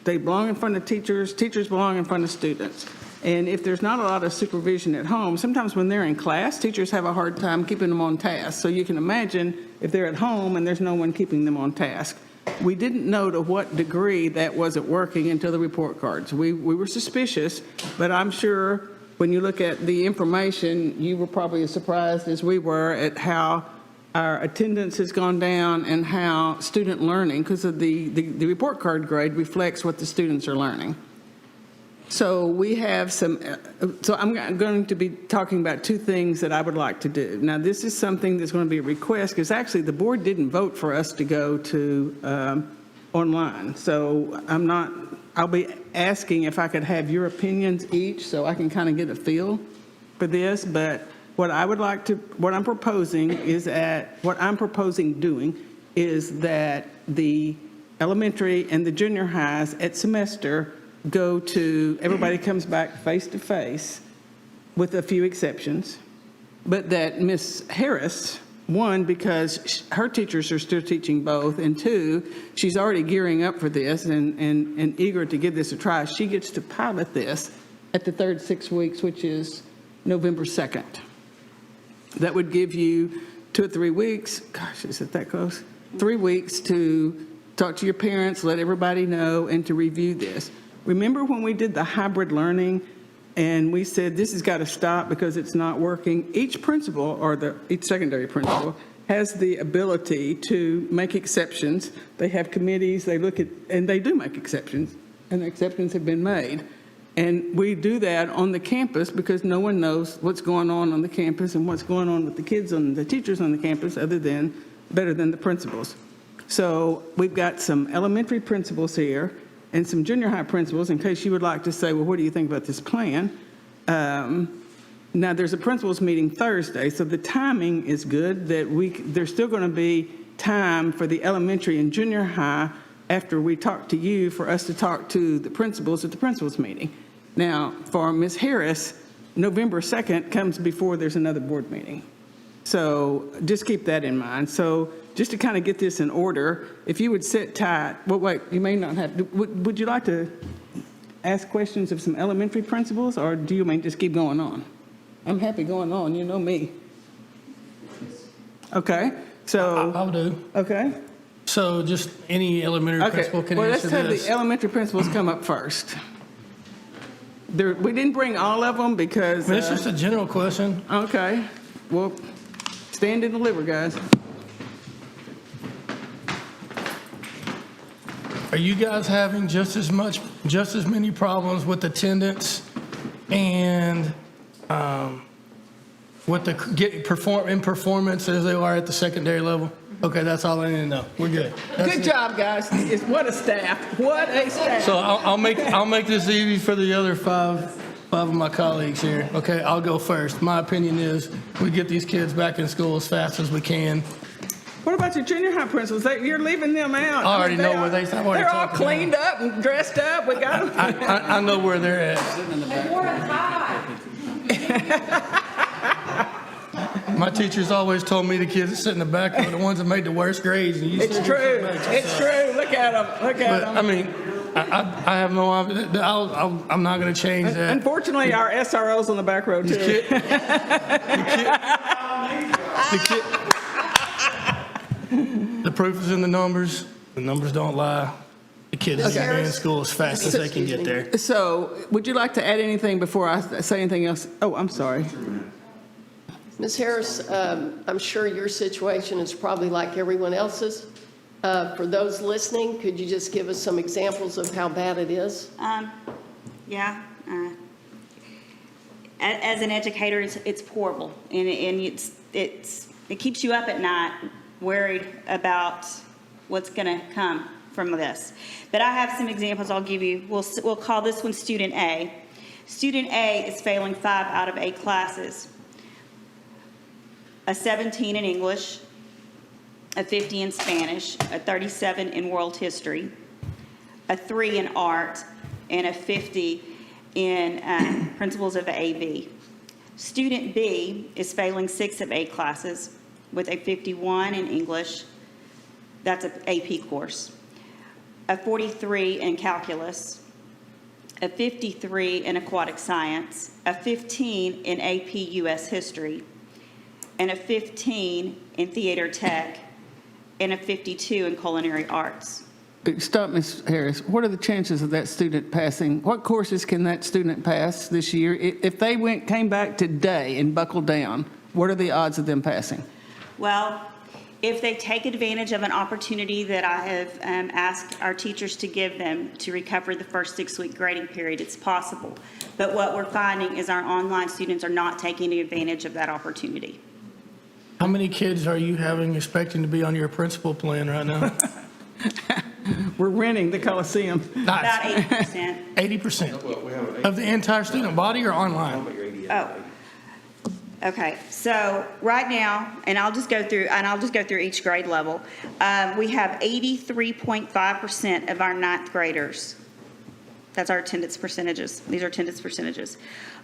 They belong in front of teachers, teachers belong in front of students. And if there's not a lot of supervision at home, sometimes when they're in class, teachers have a hard time keeping them on task. So you can imagine if they're at home and there's no one keeping them on task. We didn't know to what degree that wasn't working until the report cards. We were suspicious, but I'm sure when you look at the information, you were probably as surprised as we were at how our attendance has gone down and how student learning, because of the report card grade reflects what the students are learning. So we have so I'm going to be talking about two things that I would like to do. Now, this is something that's going to be a request, because actually the board didn't vote for us to go to online. So I'll be asking if I could have your opinions each so I can kind of get a feel for this. But what I'm proposing doing is that the elementary and the junior highs at semester everybody comes back face-to-face with a few exceptions, but that Ms. Harris, one, because her teachers are still teaching both, and two, she's already gearing up for this and eager to give this a try. She gets to pilot this at the third 6 weeks, which is November 2nd. That would give you 2 or 3 weeks. Gosh, is it that close? 3 weeks to talk to your parents, let everybody know, and to review this. Remember when we did the hybrid learning and we said this has got to stop because it's not working? Each principal, or each secondary principal, has the ability to make exceptions. They have committees, they look at, and they do make exceptions, and the exceptions have been made. And we do that on the campus because no one knows what's going on the campus and what's going on with the kids and the teachers on the campus better than the principals. So we've got some elementary principals here and some junior high principals, in case you would like to say, well, what do you think about this plan? Now, there's a principals meeting Thursday, so the timing is good, that there's still going to be time for the elementary and junior high after we talk to you for us to talk to the principals at the principals meeting. Now, for Ms. Harris, November 2nd comes before there's another board meeting. So just keep that in mind. So just to kind of get this in order, if you would sit tight, well, wait, you may not have, would you like to ask questions of some elementary principals, or do you mean just keep going on? I'm happy going on, you know me. Okay, so. I'll do. Okay. So just any elementary principal can answer this. Well, let's have the elementary principals come up first. We didn't bring all of them because. It's just a general question. Okay, well, stand and deliver, guys. Are you guys having just as many problems with attendance and with the performance as they are at the secondary level? Okay, that's all I need to know. We're good. Good job, guys. What a staff. What a staff. So I'll make this easy for the other five of my colleagues here. Okay, I'll go first. My opinion is we get these kids back in school as fast as we can. What about your junior high principals? You're leaving them out. I already know where they're all cleaned up and dressed up. We got them. I know where they're at. They wore a tie. My teachers always told me the kids that sit in the back are the ones that made the worst grades. And It's true. It's true. Look at them. Look at them. I mean, I have no idea. I'm not going to change that. Unfortunately, our SRO's on the back row, too. The proof is in the numbers. The numbers don't lie. The kids are getting in school as fast as they can get there. So would you like to add anything before I say anything else? Oh, I'm sorry. Ms. Harris, I'm sure your situation is probably like everyone else's. For those listening, could you just give us some examples of how bad it is? Yeah. As an educator, it's horrible, and it keeps you up at night worried about what's going to come from this. But I have some examples I'll give you. We'll call this one Student A. Student A is failing 5 out of 8 classes. A 17 in English, a 50 in Spanish, a 37 in world history, a 3 in art, and a 50 in principles of AV. Student B is failing 6 of 8 classes with a 51 in English. That's an AP course. A 43 in calculus, a 53 in aquatic science, a 15 in AP US history, and a 15 in theater tech, and a 52 in culinary arts. Stop, Ms. Harris. What are the chances of that student passing? What courses can that student pass this year? If they came back today and buckled down, what are the odds of them passing? Well, if they take advantage of an opportunity that I have asked our teachers to give them to recover the first 6-week grading period, it's possible. But what we're finding is our online students are not taking advantage of that opportunity. How many kids are you expecting to be on your principal plan right now? We're renting the Coliseum. About 80%. 80% of the entire student body or online? Oh. Okay, so right now, and I'll just go through each grade level. We have 83.5% of our 9th graders. That's our attendance percentages. These are attendance percentages.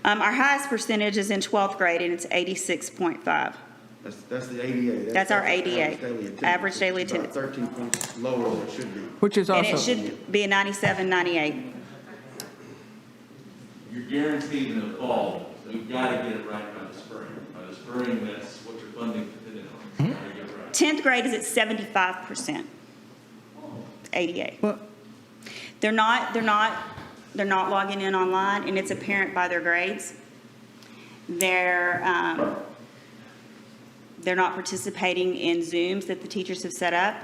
Our highest percentage is in 12th grade, and it's 86.5. That's the ADA. That's our ADA, average daily attendance. About 13 points lower than it should be. Which is And also. it should be a 97, 98. You're guaranteed in the fall, so you've got to get it right by the spring. By the spring, that's what your funding depended on. You got to get it right. 10th grade is at 75%. ADA. They're not logging in online, and it's apparent by their grades. They're not participating in Zooms that the teachers have set up.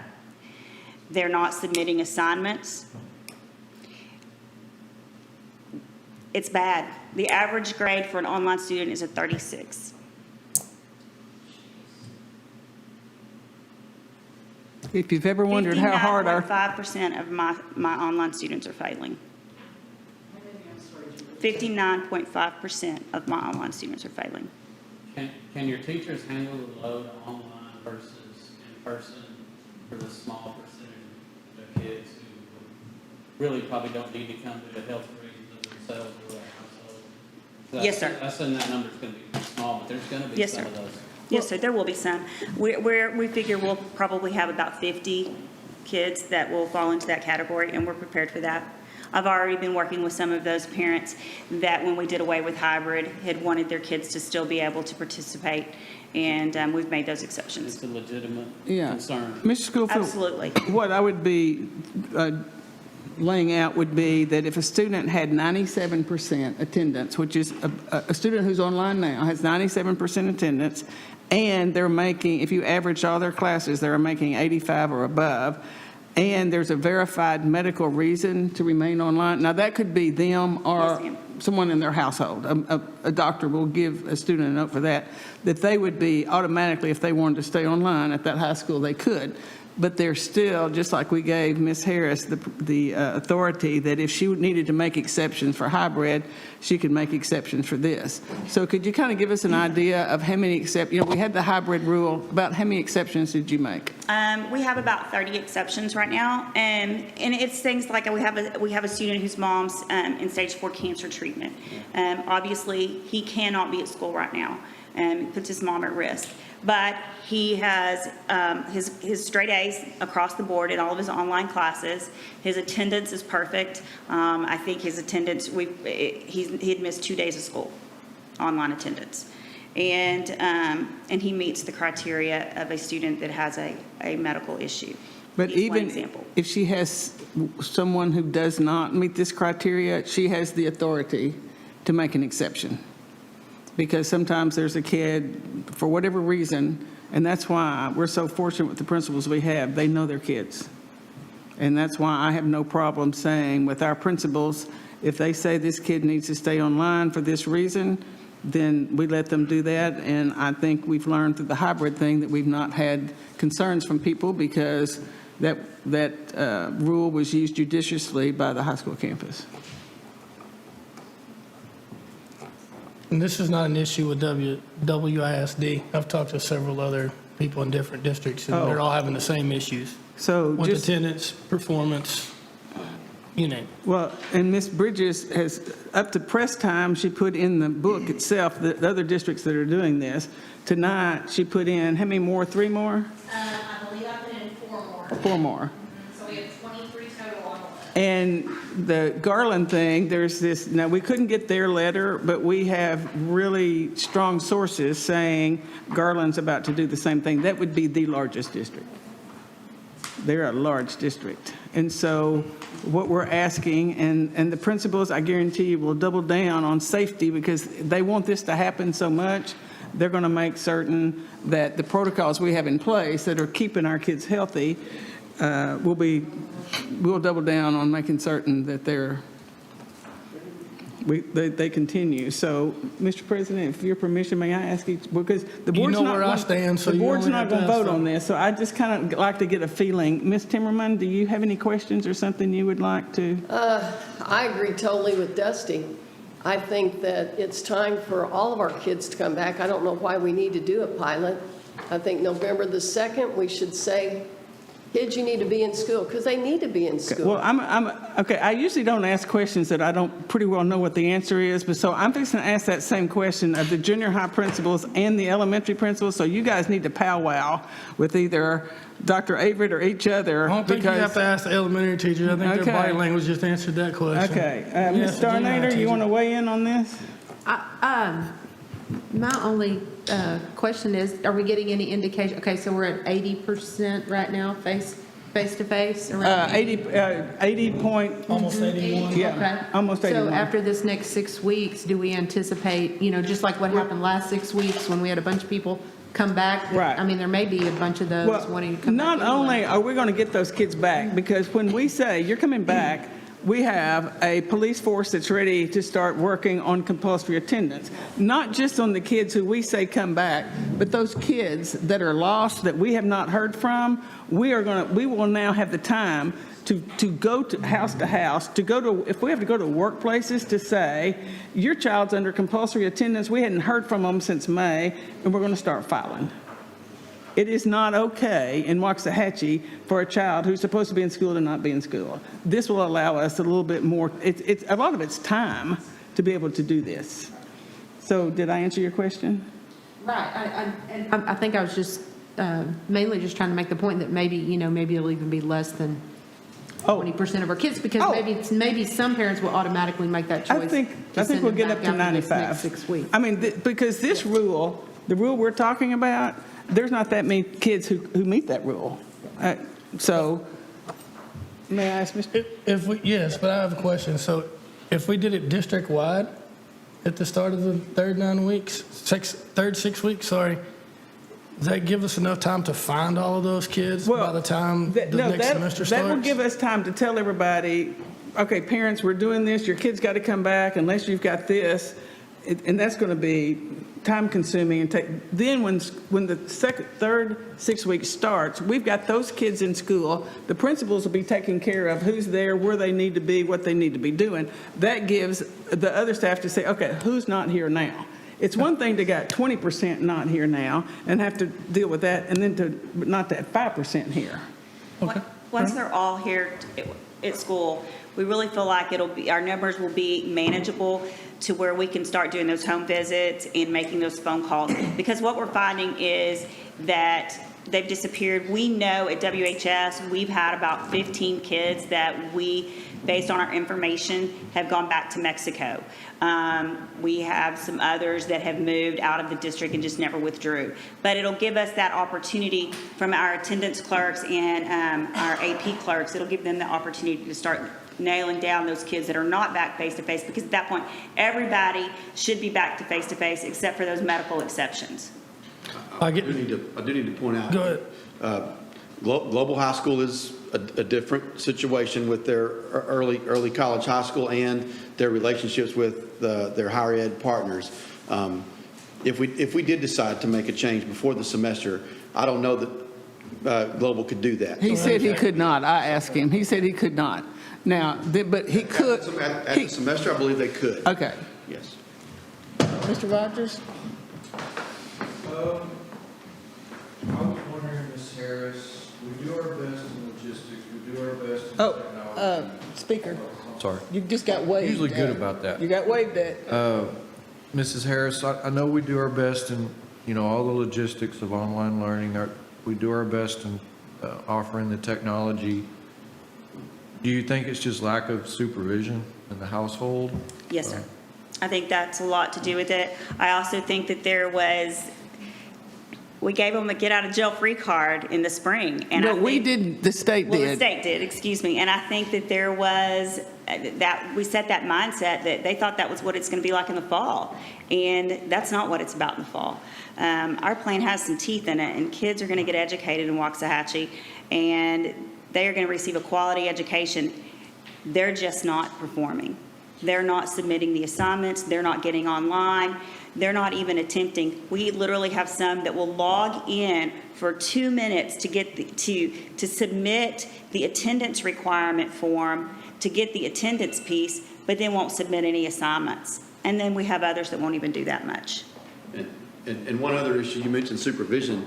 They're not submitting assignments. It's bad. The average grade for an online student is a 36. If you've ever wondered how hard our 59.5% of my online students are failing. 59.5% of my online students are failing. Can your teachers handle the load online versus in person for the small percentage of kids who really probably don't need to come to the health reasons of themselves or their household? So Yes, sir. I assume that number's going to be small, but there's going to be Yes, some sir. of those. Yes, sir, there will be some. We figure we'll probably have about 50 kids that will fall into that category, and we're prepared for that. I've already been working with some of those parents that when we did away with hybrid had wanted their kids to still be able to participate, and we've made those exceptions. It's a legitimate Yeah. concern. Mr. Schofield. Absolutely. What I would be laying out would be that if a student had 97% attendance, which is a student who's online now has 97% attendance, and they're making, if you average all their classes, they're making 85 or above, and there's a verified medical reason to remain online. Now, that could be them or Yes, ma'am. someone in their household. A doctor will give a student a note for that they would be automatically, if they wanted to stay online at that high school, they could. But they're still, just like we gave Ms. Harris the authority that if she needed to make exceptions for hybrid, she could make exceptions for this. So could you kind of give us an idea of how many we had the hybrid rule, about how many exceptions did you make? We have about 30 exceptions right now, and it's things like we have a student whose mom's in stage 4 cancer treatment. Obviously, he cannot be at school right now. and puts his mom at risk. But he has his straight A's across the board in all of his online classes. His attendance is perfect. I think his attendance, he had missed 2 days of school, online attendance. And he meets the criteria of a student that has a medical issue. But He's one even example. if she has someone who does not meet this criteria, she has the authority to make an exception. Because sometimes there's a kid, for whatever reason, and that's why we're so fortunate with the principals we have, they know their kids. And that's why I have no problem saying with our principals, if they say this kid needs to stay online for this reason, then we let them do that. And I think we've learned through the hybrid thing that we've not had concerns from people because that rule was used judiciously by the high school campus. And this is not an issue with WISD. I've talked to several other people in different districts, and they're all having the same issues. So with just attendance, performance, you name it. Well, and Ms. Bridges has, up to press time, she put in the book itself, the other districts that are doing this. Tonight, she put in, how many more, 3 more? I believe I put in 4 more. 4 more. So we have 23 total on the list. And the Garland thing, there's this, now we couldn't get their letter, but we have really strong sources saying Garland's about to do the same thing. That would be the largest district. They're a large district. And so what we're asking, and the principals, I guarantee you, will double down on safety because they want this to happen so much. They're going to make certain that the protocols we have in place that are keeping our kids healthy we'll double down on making certain that they continue. So, Mr. President, if your permission, may I ask each, because the board's know where I stand, so the you board's only not have to going to ask vote on them. this. So I just kind of like to get a feeling. Ms. Timmerman, do you have any questions or something you would like to? I agree totally with Dusty. I think that it's time for all of our kids to come back. I don't know why we need to do a pilot. I think November the 2nd, we should say, kids, you need to be in school, because they need to be in school. Well, okay. I usually don't ask questions that I don't pretty well know what the answer is, but so I'm fixing to ask that same question of the junior high principals and the elementary principals. So you guys need to powwow with either Dr. Averett or each other. I don't think you have to ask the elementary teachers. I think their body language just answered that question. Okay. Ms. Darnader, you want to weigh in on this? My only question is, are we getting any indication? Okay, so we're at 80% right now, face-to-face? 80 point. Almost 81. Yeah, Okay. almost 81. So after this next 6 weeks, do we anticipate, just like what happened last 6 weeks when we had a bunch of people come back? Right. I mean, there may be a bunch of those wanting to come back. Not only are we going to get those kids back, because when we say you're coming back, we have a police force that's ready to start working on compulsory attendance, not just on the kids who we say come back, but those kids that are lost that we have not heard from. We will now have the time to go to house, if we have to go to workplaces to say, your child's under compulsory attendance, we hadn't heard from them since May, and we're going to start filing. It is not okay in Waxahachie for a child who's supposed to be in school to not be in school. This will allow us a little bit more, it's a lot of it's time to be able to do this. So did I answer your question? Right. I think I was just mainly just trying to make the point that maybe it'll even be less than 20% of our kids, because maybe some parents will automatically make that choice. I think we'll get up to 95. 6 weeks. I mean, because this rule, the rule we're talking about, there's not that many kids who meet that rule. So, may I ask Mr.? Yes, but I have a question. So if we did it district-wide at the start of the third 6 weeks, sorry, does that give us enough time to find all of those kids by the time the next semester starts? That will give us time to tell everybody, okay, parents, we're doing this, your kid's got to come back unless you've got this, and that's going to be time consuming and then when the third 6 weeks starts, we've got those kids in school. The principals will be taking care of who's there, where they need to be, what they need to be doing. That gives the other staff to say, okay, who's not here now? It's one thing to got 20% not here now and have to deal with that, and then not to have 5% here. Once they're all here, at school, we really feel like our numbers will be manageable to where we can start doing those home visits and making those phone calls. Because what we're finding is that they've disappeared. We know at WHS, we've had about 15 kids that we, based on our information, have gone back to Mexico. We have some others that have moved out of the district and just never withdrew. But it'll give us that opportunity from our attendance clerks and our AP clerks. It'll give them the opportunity to start nailing down those kids that are not back face-to-face, because at that point, everybody should be back to face-to-face except for those medical exceptions. I do need to point out. Go ahead. Global High School is a different situation with their early college high school and their relationships with their higher ed partners. If we did decide to make a change before the semester, I don't know that Global could do that. He said he could not. I asked him. He said he could not. Now, but he could. At the semester, I believe they could. Okay. Yes. Mr. Rogers? I was wondering, Ms. Harris, we do our best in logistics, we do our best in technology. Speaker. Sorry. You just got waved. Usually good about that. You got waved at. Mrs. Harris, I know we do our best in, all the logistics of online learning. We do our best in offering the technology. Do you think it's just lack of supervision in the household? Yes, sir. I think that's a lot to do with it. I also think that we gave them a get-out-of-jail-free card in the spring. And No, we did, the state did. Well, the state did, excuse me. And I think that there was, that we set that mindset that they thought that was what it's going to be like in the fall. And that's not what it's about in the fall. Our plan has some teeth in it, and kids are going to get educated in Waxahachie, and they are going to receive a quality education. They're just not performing. They're not submitting the assignments. They're not getting online. They're not even attempting. We literally have some that will log in for 2 minutes to get to submit the attendance requirement form, to get the attendance piece, but then won't submit any assignments. And then we have others that won't even do that much. And one other issue, you mentioned supervision.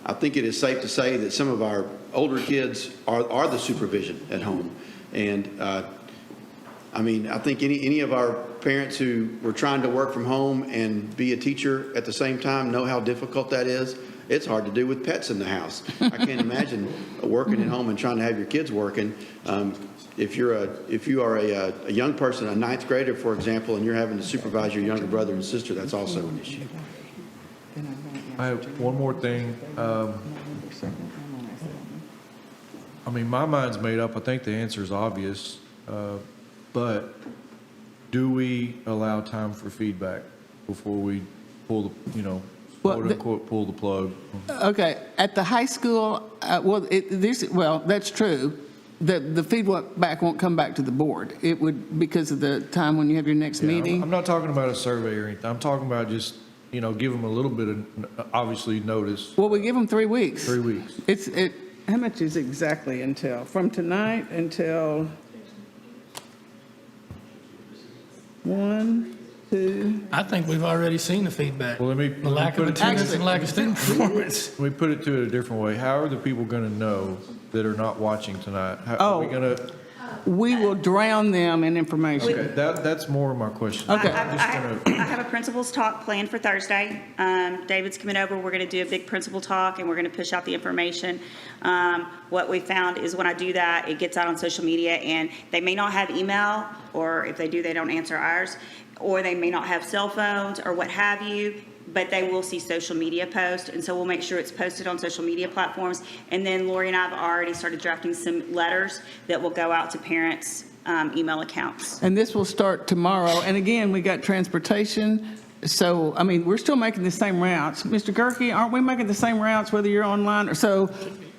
I think it is safe to say that some of our older kids are the supervision at home. And I think any of our parents who were trying to work from home and be a teacher at the same time know how difficult that is. It's hard to do with pets in the house. I can't imagine working at home and trying to have your kids working. If you are a young person, a ninth grader, for example, and you're having to supervise your younger brother and sister, that's also an issue. I have one more thing. My mind's made up. I think the answer is obvious. But do we allow time for feedback before we pull the, quote unquote, pull the plug? Okay, at the high school, that's true. The feedback won't come back to the board. It would, because of the time when you have your next meeting. I'm not talking about a survey or anything. I'm talking about just, give them a little bit of, obviously, notice. Well, we give them 3 weeks. 3 weeks. How much is exactly until? From tonight until 1, 2. I think we've already seen the feedback. Well, The lack of attendance and lack of student performance. Let me put it to it a different way. How are the people going to know that are not watching tonight? Are we going to? We will drown them in information. Okay, that's more of my question. Okay. I have a principals talk planned for Thursday. David's coming over. We're going to do a big principal talk, and we're going to push out the information. What we found is when I do that, it gets out on social media, and they may not have email, or if they do, they don't answer ours, or they may not have cell phones or what have you, but they will see social media posts, and so we'll make sure it's posted on social media platforms. And then Lori and I have already started drafting some letters that will go out to parents' email accounts. And this will start tomorrow. And again, we got transportation. So, we're still making the same routes. Mr. Gerke, aren't we making the same routes whether you're online or so?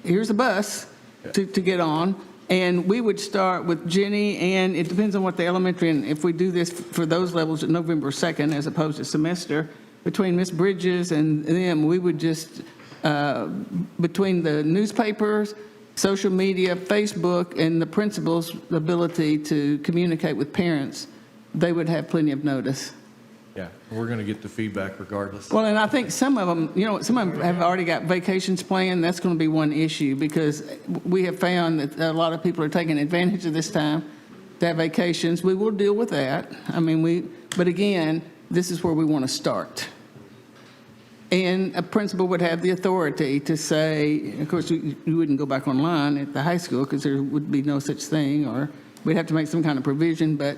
Here's a bus to get on. And we would start with Jenny, and it depends on what the elementary, and if we do this for those levels at November 2nd as opposed to semester, between Miss Bridges and them, we would just, between the newspapers, social media, Facebook, and the principal's ability to communicate with parents, they would have plenty of notice. Yeah, we're going to get the feedback regardless. Well, and I think some of them, some of them have already got vacations planned. That's going to be one issue because we have found that a lot of people are taking advantage of this time to have vacations. We will deal with that. But again, this is where we want to start. And a principal would have the authority to say, of course, you wouldn't go back online at the high school because there would be no such thing, or we'd have to make some kind of provision, but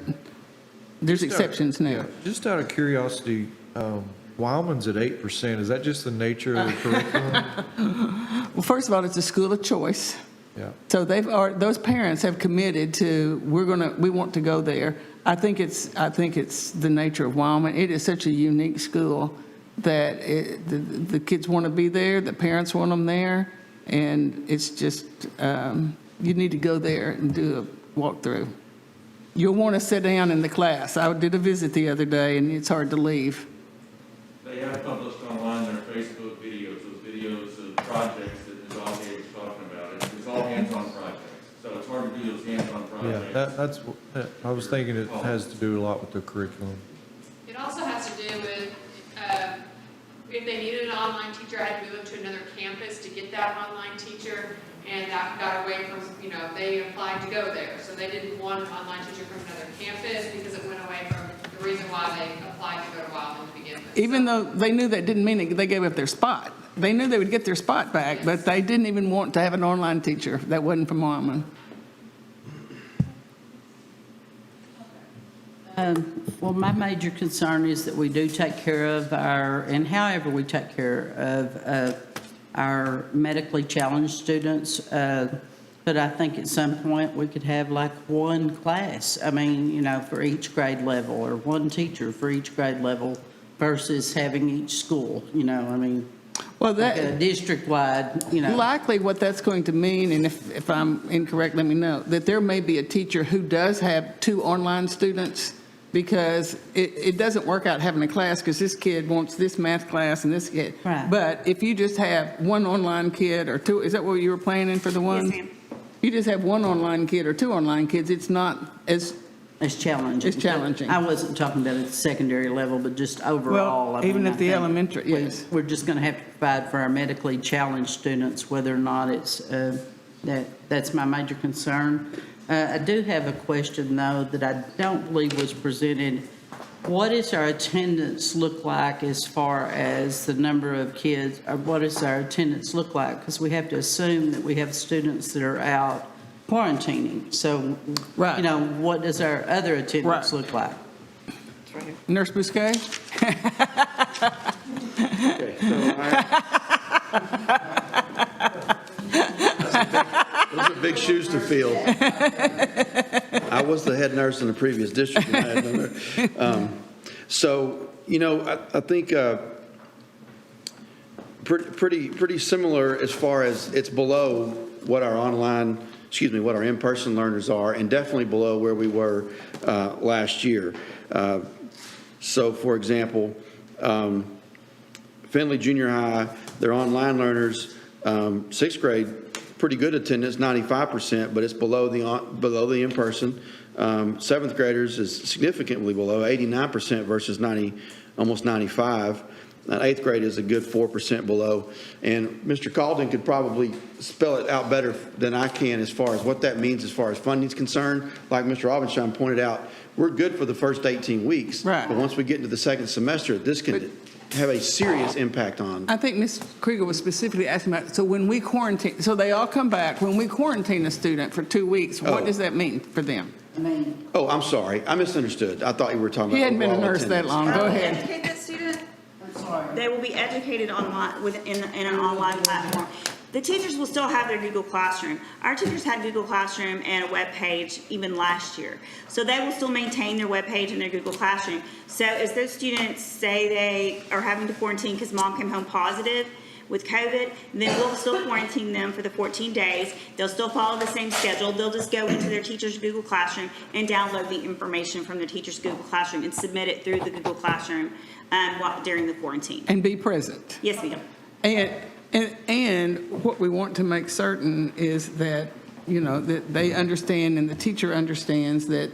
there's exceptions now. Yeah, just out of curiosity, Wildman's at 8%. Is that just the nature of the curriculum? Well, first of all, it's a school of choice. Yeah. So those parents have committed to, we want to go there. I think it's the nature of Wildman. It is such a unique school that the kids want to be there, the parents want them there, and it's just, you need to go there and do a walkthrough. You'll want to sit down in the class. I did a visit the other day, and it's hard to leave. They have published online their Facebook videos, those videos of projects that Ms. Algate was talking about. It's all hands-on projects, so it's hard to do those hands-on projects. Yeah, that's. I was thinking it has to do a lot with the curriculum. It also has to do with, if they needed an online teacher, I had to move them to another campus to get that online teacher, and that got away from, they applied to go there. So they didn't want an online teacher from another campus because it went away from the reason why they applied to go to Wildman to begin with. Even though they knew that didn't mean they gave up their spot. They knew they would get their spot back, but they didn't even want to have an online teacher that wasn't from Wildman. Well, my major concern is that we do take care of and however we take care of our medically challenged students. But I think at some point we could have like one class, for each grade level, or one teacher for each grade level versus having each school, Well, like a district-wide, Likely what that's going to mean, and if I'm incorrect, let me know, that there may be a teacher who does have 2 online students because it doesn't work out having a class because this kid wants this math class and this kid. Right. But if you just have 1 online kid or 2, is that what you were planning for the one? Yes, ma'am. You just have 1 online kid or 2 online kids, it's not as challenging. It's challenging. I wasn't talking about at the secondary level, but just overall. Well, even at the elementary, yes. We're just going to have to provide for our medically challenged students, whether or not it's, that's my major concern. I do have a question, though, that I don't believe was presented. What does our attendance look like as far as the number of kids, or what does our attendance look like? Because we have to assume that we have students that are out quarantining. So, right. What does our other attendance look like? Nurse Bousquet? Those are big shoes to fill. I was the head nurse in the previous district. So, I think pretty similar as far as it's below what our what our in-person learners are, and definitely below where we were last year. So, for example, Findlay Junior High, their online learners, 6th grade, pretty good attendance, 95%, but it's below the in-person. 7th graders is significantly below, 89% versus almost 95. 8th grade is a good 4% below. And Mr. Calden could probably spell it out better than I can as far as what that means as far as funding is concerned. Like Mr. Aubenstein pointed out, we're good for the first 18 weeks. Right. But once we get into the second semester, this can have a serious impact on. I think Ms. Krieger was specifically asking about, so when we quarantine, so they all come back, when we quarantine a student for 2 weeks, what does that mean for them? Oh, I'm sorry. I misunderstood. I thought you were talking about He hadn't been a overall nurse that attendance. long. Go ahead. Educate that student. They will be educated online in an online platform. The teachers will still have their Google Classroom. Our teachers had Google Classroom and a web page even last year. So they will still maintain their web page and their Google Classroom. So as those students say they are having to quarantine because mom came home positive with COVID, then we'll still quarantine them for the 14 days. They'll still follow the same schedule. They'll just go into their teacher's Google Classroom and download the information from the teacher's Google Classroom and submit it through the Google Classroom during the quarantine. And be present. Yes, ma'am. And what we want to make certain is that, that they understand and the teacher understands that,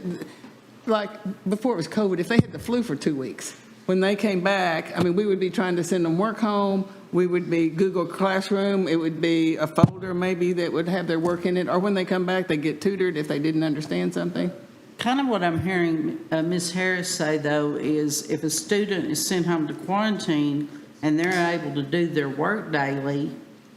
like before it was COVID, if they had the flu for 2 weeks, when they came back, I mean, we would be trying to send them work home. We would be Google Classroom. It would be a folder maybe that would have their work in it. Or when they come back, they get tutored if they didn't understand something. Kind of what I'm hearing Ms. Harris say, though, is if a student is sent home to quarantine and they're able to do their work daily,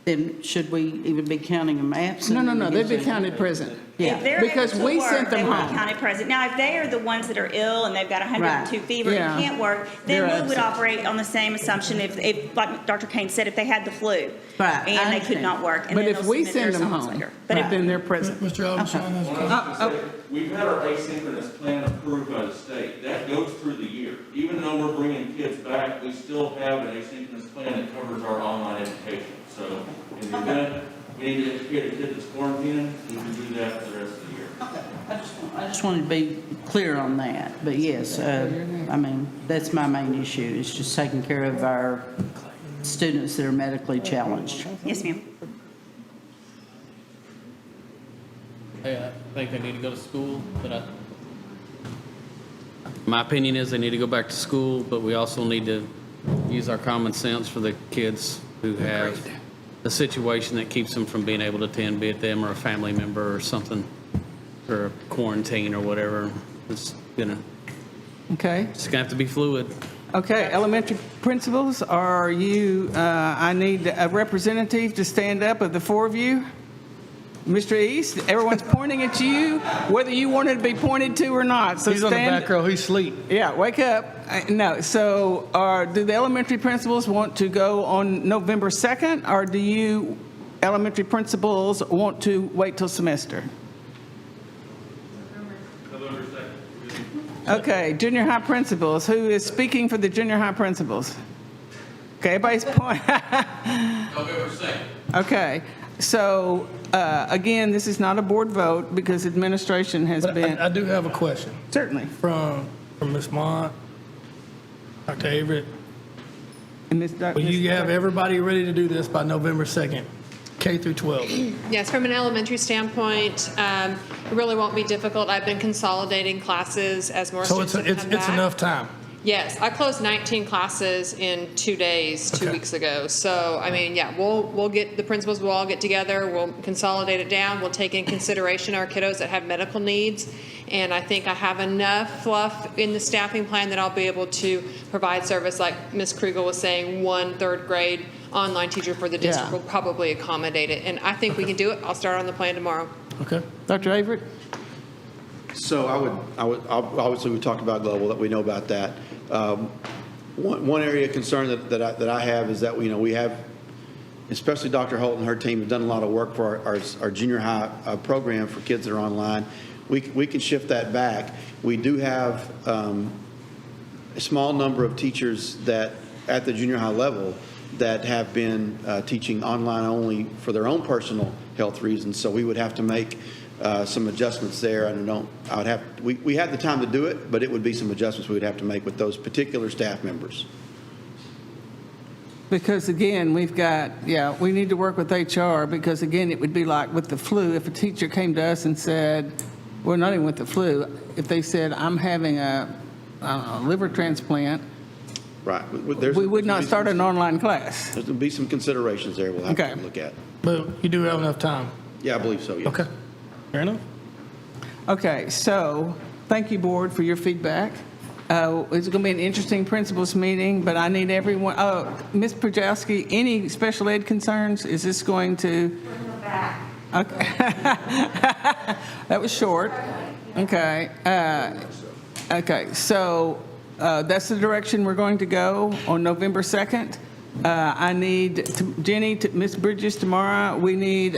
then should we even be counting them absent? No, they'd be counted present. If they're Because able to we work, sent them they will be home. counted present. Now, if they are the ones that are ill and they've got 102 Right. fever Yeah. and can't work, They're then we would absent. operate on the same assumption if, like Dr. Kane said, if they had the flu Right, I and they could understand. not work. And But then if they'll we submit send their them assignments home, later. But if then they're present. Mr. Alderson has Well, I was gonna say, we've had our asynchronous plan approved by the state. That goes through the year. Even though we're bringing kids back, we still have an asynchronous plan that covers our online education. So in the event we need to educate a kid that's quarantining, we can do that for the rest of the year. I just wanted to be clear on that, but yes, I mean, that's my main issue, is just taking care of our students that are medically challenged. Yes, ma'am. I think they need to go to school, but my opinion is they need to go back to school, but we also need to use our common sense for the kids who have a situation that keeps them from being able to attend, be it them or a family member or something, or quarantine or whatever. It's gonna have to be fluid. Okay, elementary principals, are you, I need a representative to stand up of the four of you. Mr. East, everyone's pointing at you, whether you wanted to be pointed to or not. So He's on the stand. back row, he's asleep. Yeah, wake up. No, so do the elementary principals want to go on November 2nd, or do you elementary principals want to wait till semester? Okay, junior high principals, who is speaking for the junior high principals? Okay, everybody's pointing. November 2nd. Okay, so again, this is not a board vote because administration has But been. I do have a question. Certainly. From Ms. Mont, Dr. Averett. And Ms. Will you have everybody ready to do this by November 2nd, K through 12? Yes, from an elementary standpoint, it really won't be difficult. I've been consolidating classes as more So students have come it's back. enough time. Yes, I closed 19 classes in 2 days, 2 weeks ago. So, I mean, yeah, we'll get, the principals will all get together, we'll consolidate it down, we'll take in consideration our kiddos that have medical needs. And I think I have enough fluff in the staffing plan that I'll be able to provide service, like Ms. Kriegel was saying, 1 third grade online teacher for the district will probably accommodate it. And I think we can do it. I'll start on the plan tomorrow. Okay. Dr. Averett? So I would obviously we talked about global, that we know about that. One area of concern that I have is that we have, especially Dr. Holt and her team have done a lot of work for our junior high program for kids that are online. We can shift that back. We do have a small number of teachers that at the junior high level that have been teaching online only for their own personal health reasons. So we would have to make some adjustments there. We had the time to do it, but it would be some adjustments we would have to make with those particular staff members. Because again, we need to work with HR because again, it would be like with the flu. If a teacher came to us and said, well, not even with the flu, if they said, I'm having a liver transplant, right. We would not start an online class. There'll be some considerations there we'll have to look at. But you do have enough time? Yeah, I believe so, yes. Okay. Fair enough. Okay, so thank you, board, for your feedback. It's going to be an interesting principals meeting, but I need everyone. Ms. Projowski, any special ed concerns? Is this going to? Okay. That was short. Okay. Okay. So that's the direction we're going to go on November 2nd. I need Jenny, Ms. Bridges tomorrow. We need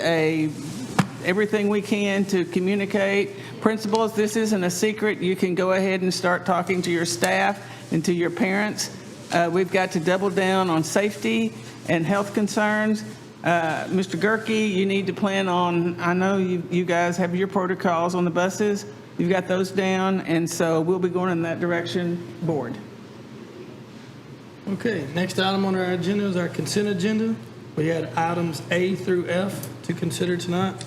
everything we can to communicate. Principals, this isn't a secret. You can go ahead and start talking to your staff and to your parents. We've got to double down on safety and health concerns. Mr. Gerke, you need to plan on, I know you guys have your protocols on the buses. You've got those down, and so we'll be going in that direction, board. Okay, next item on our agenda is our consent agenda. We had items A through F to consider tonight.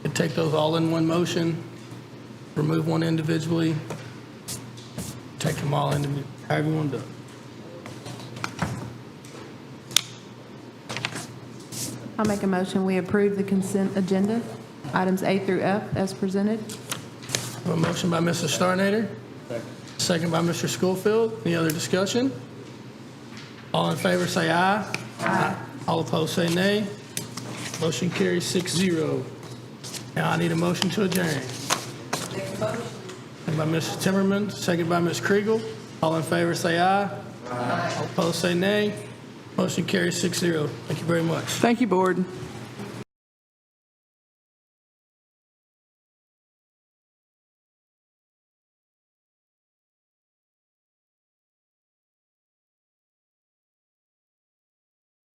Could take those all in one motion, remove one individually, take them all However you want to do it. I'll make a motion, we approve the consent agenda, items A through F as presented. A motion by Mr. Starnader. Second by Mr. Schofield. Any other discussion? All in favor say aye. Aye. All opposed say nay. Motion carries 6-0. Now I need a motion to adjourn. Second by Mr. Timmerman, second by Ms. Kriegel. All in favor say aye. Aye. All opposed say nay. Motion carries 6-0. Thank you very much. Thank you, board.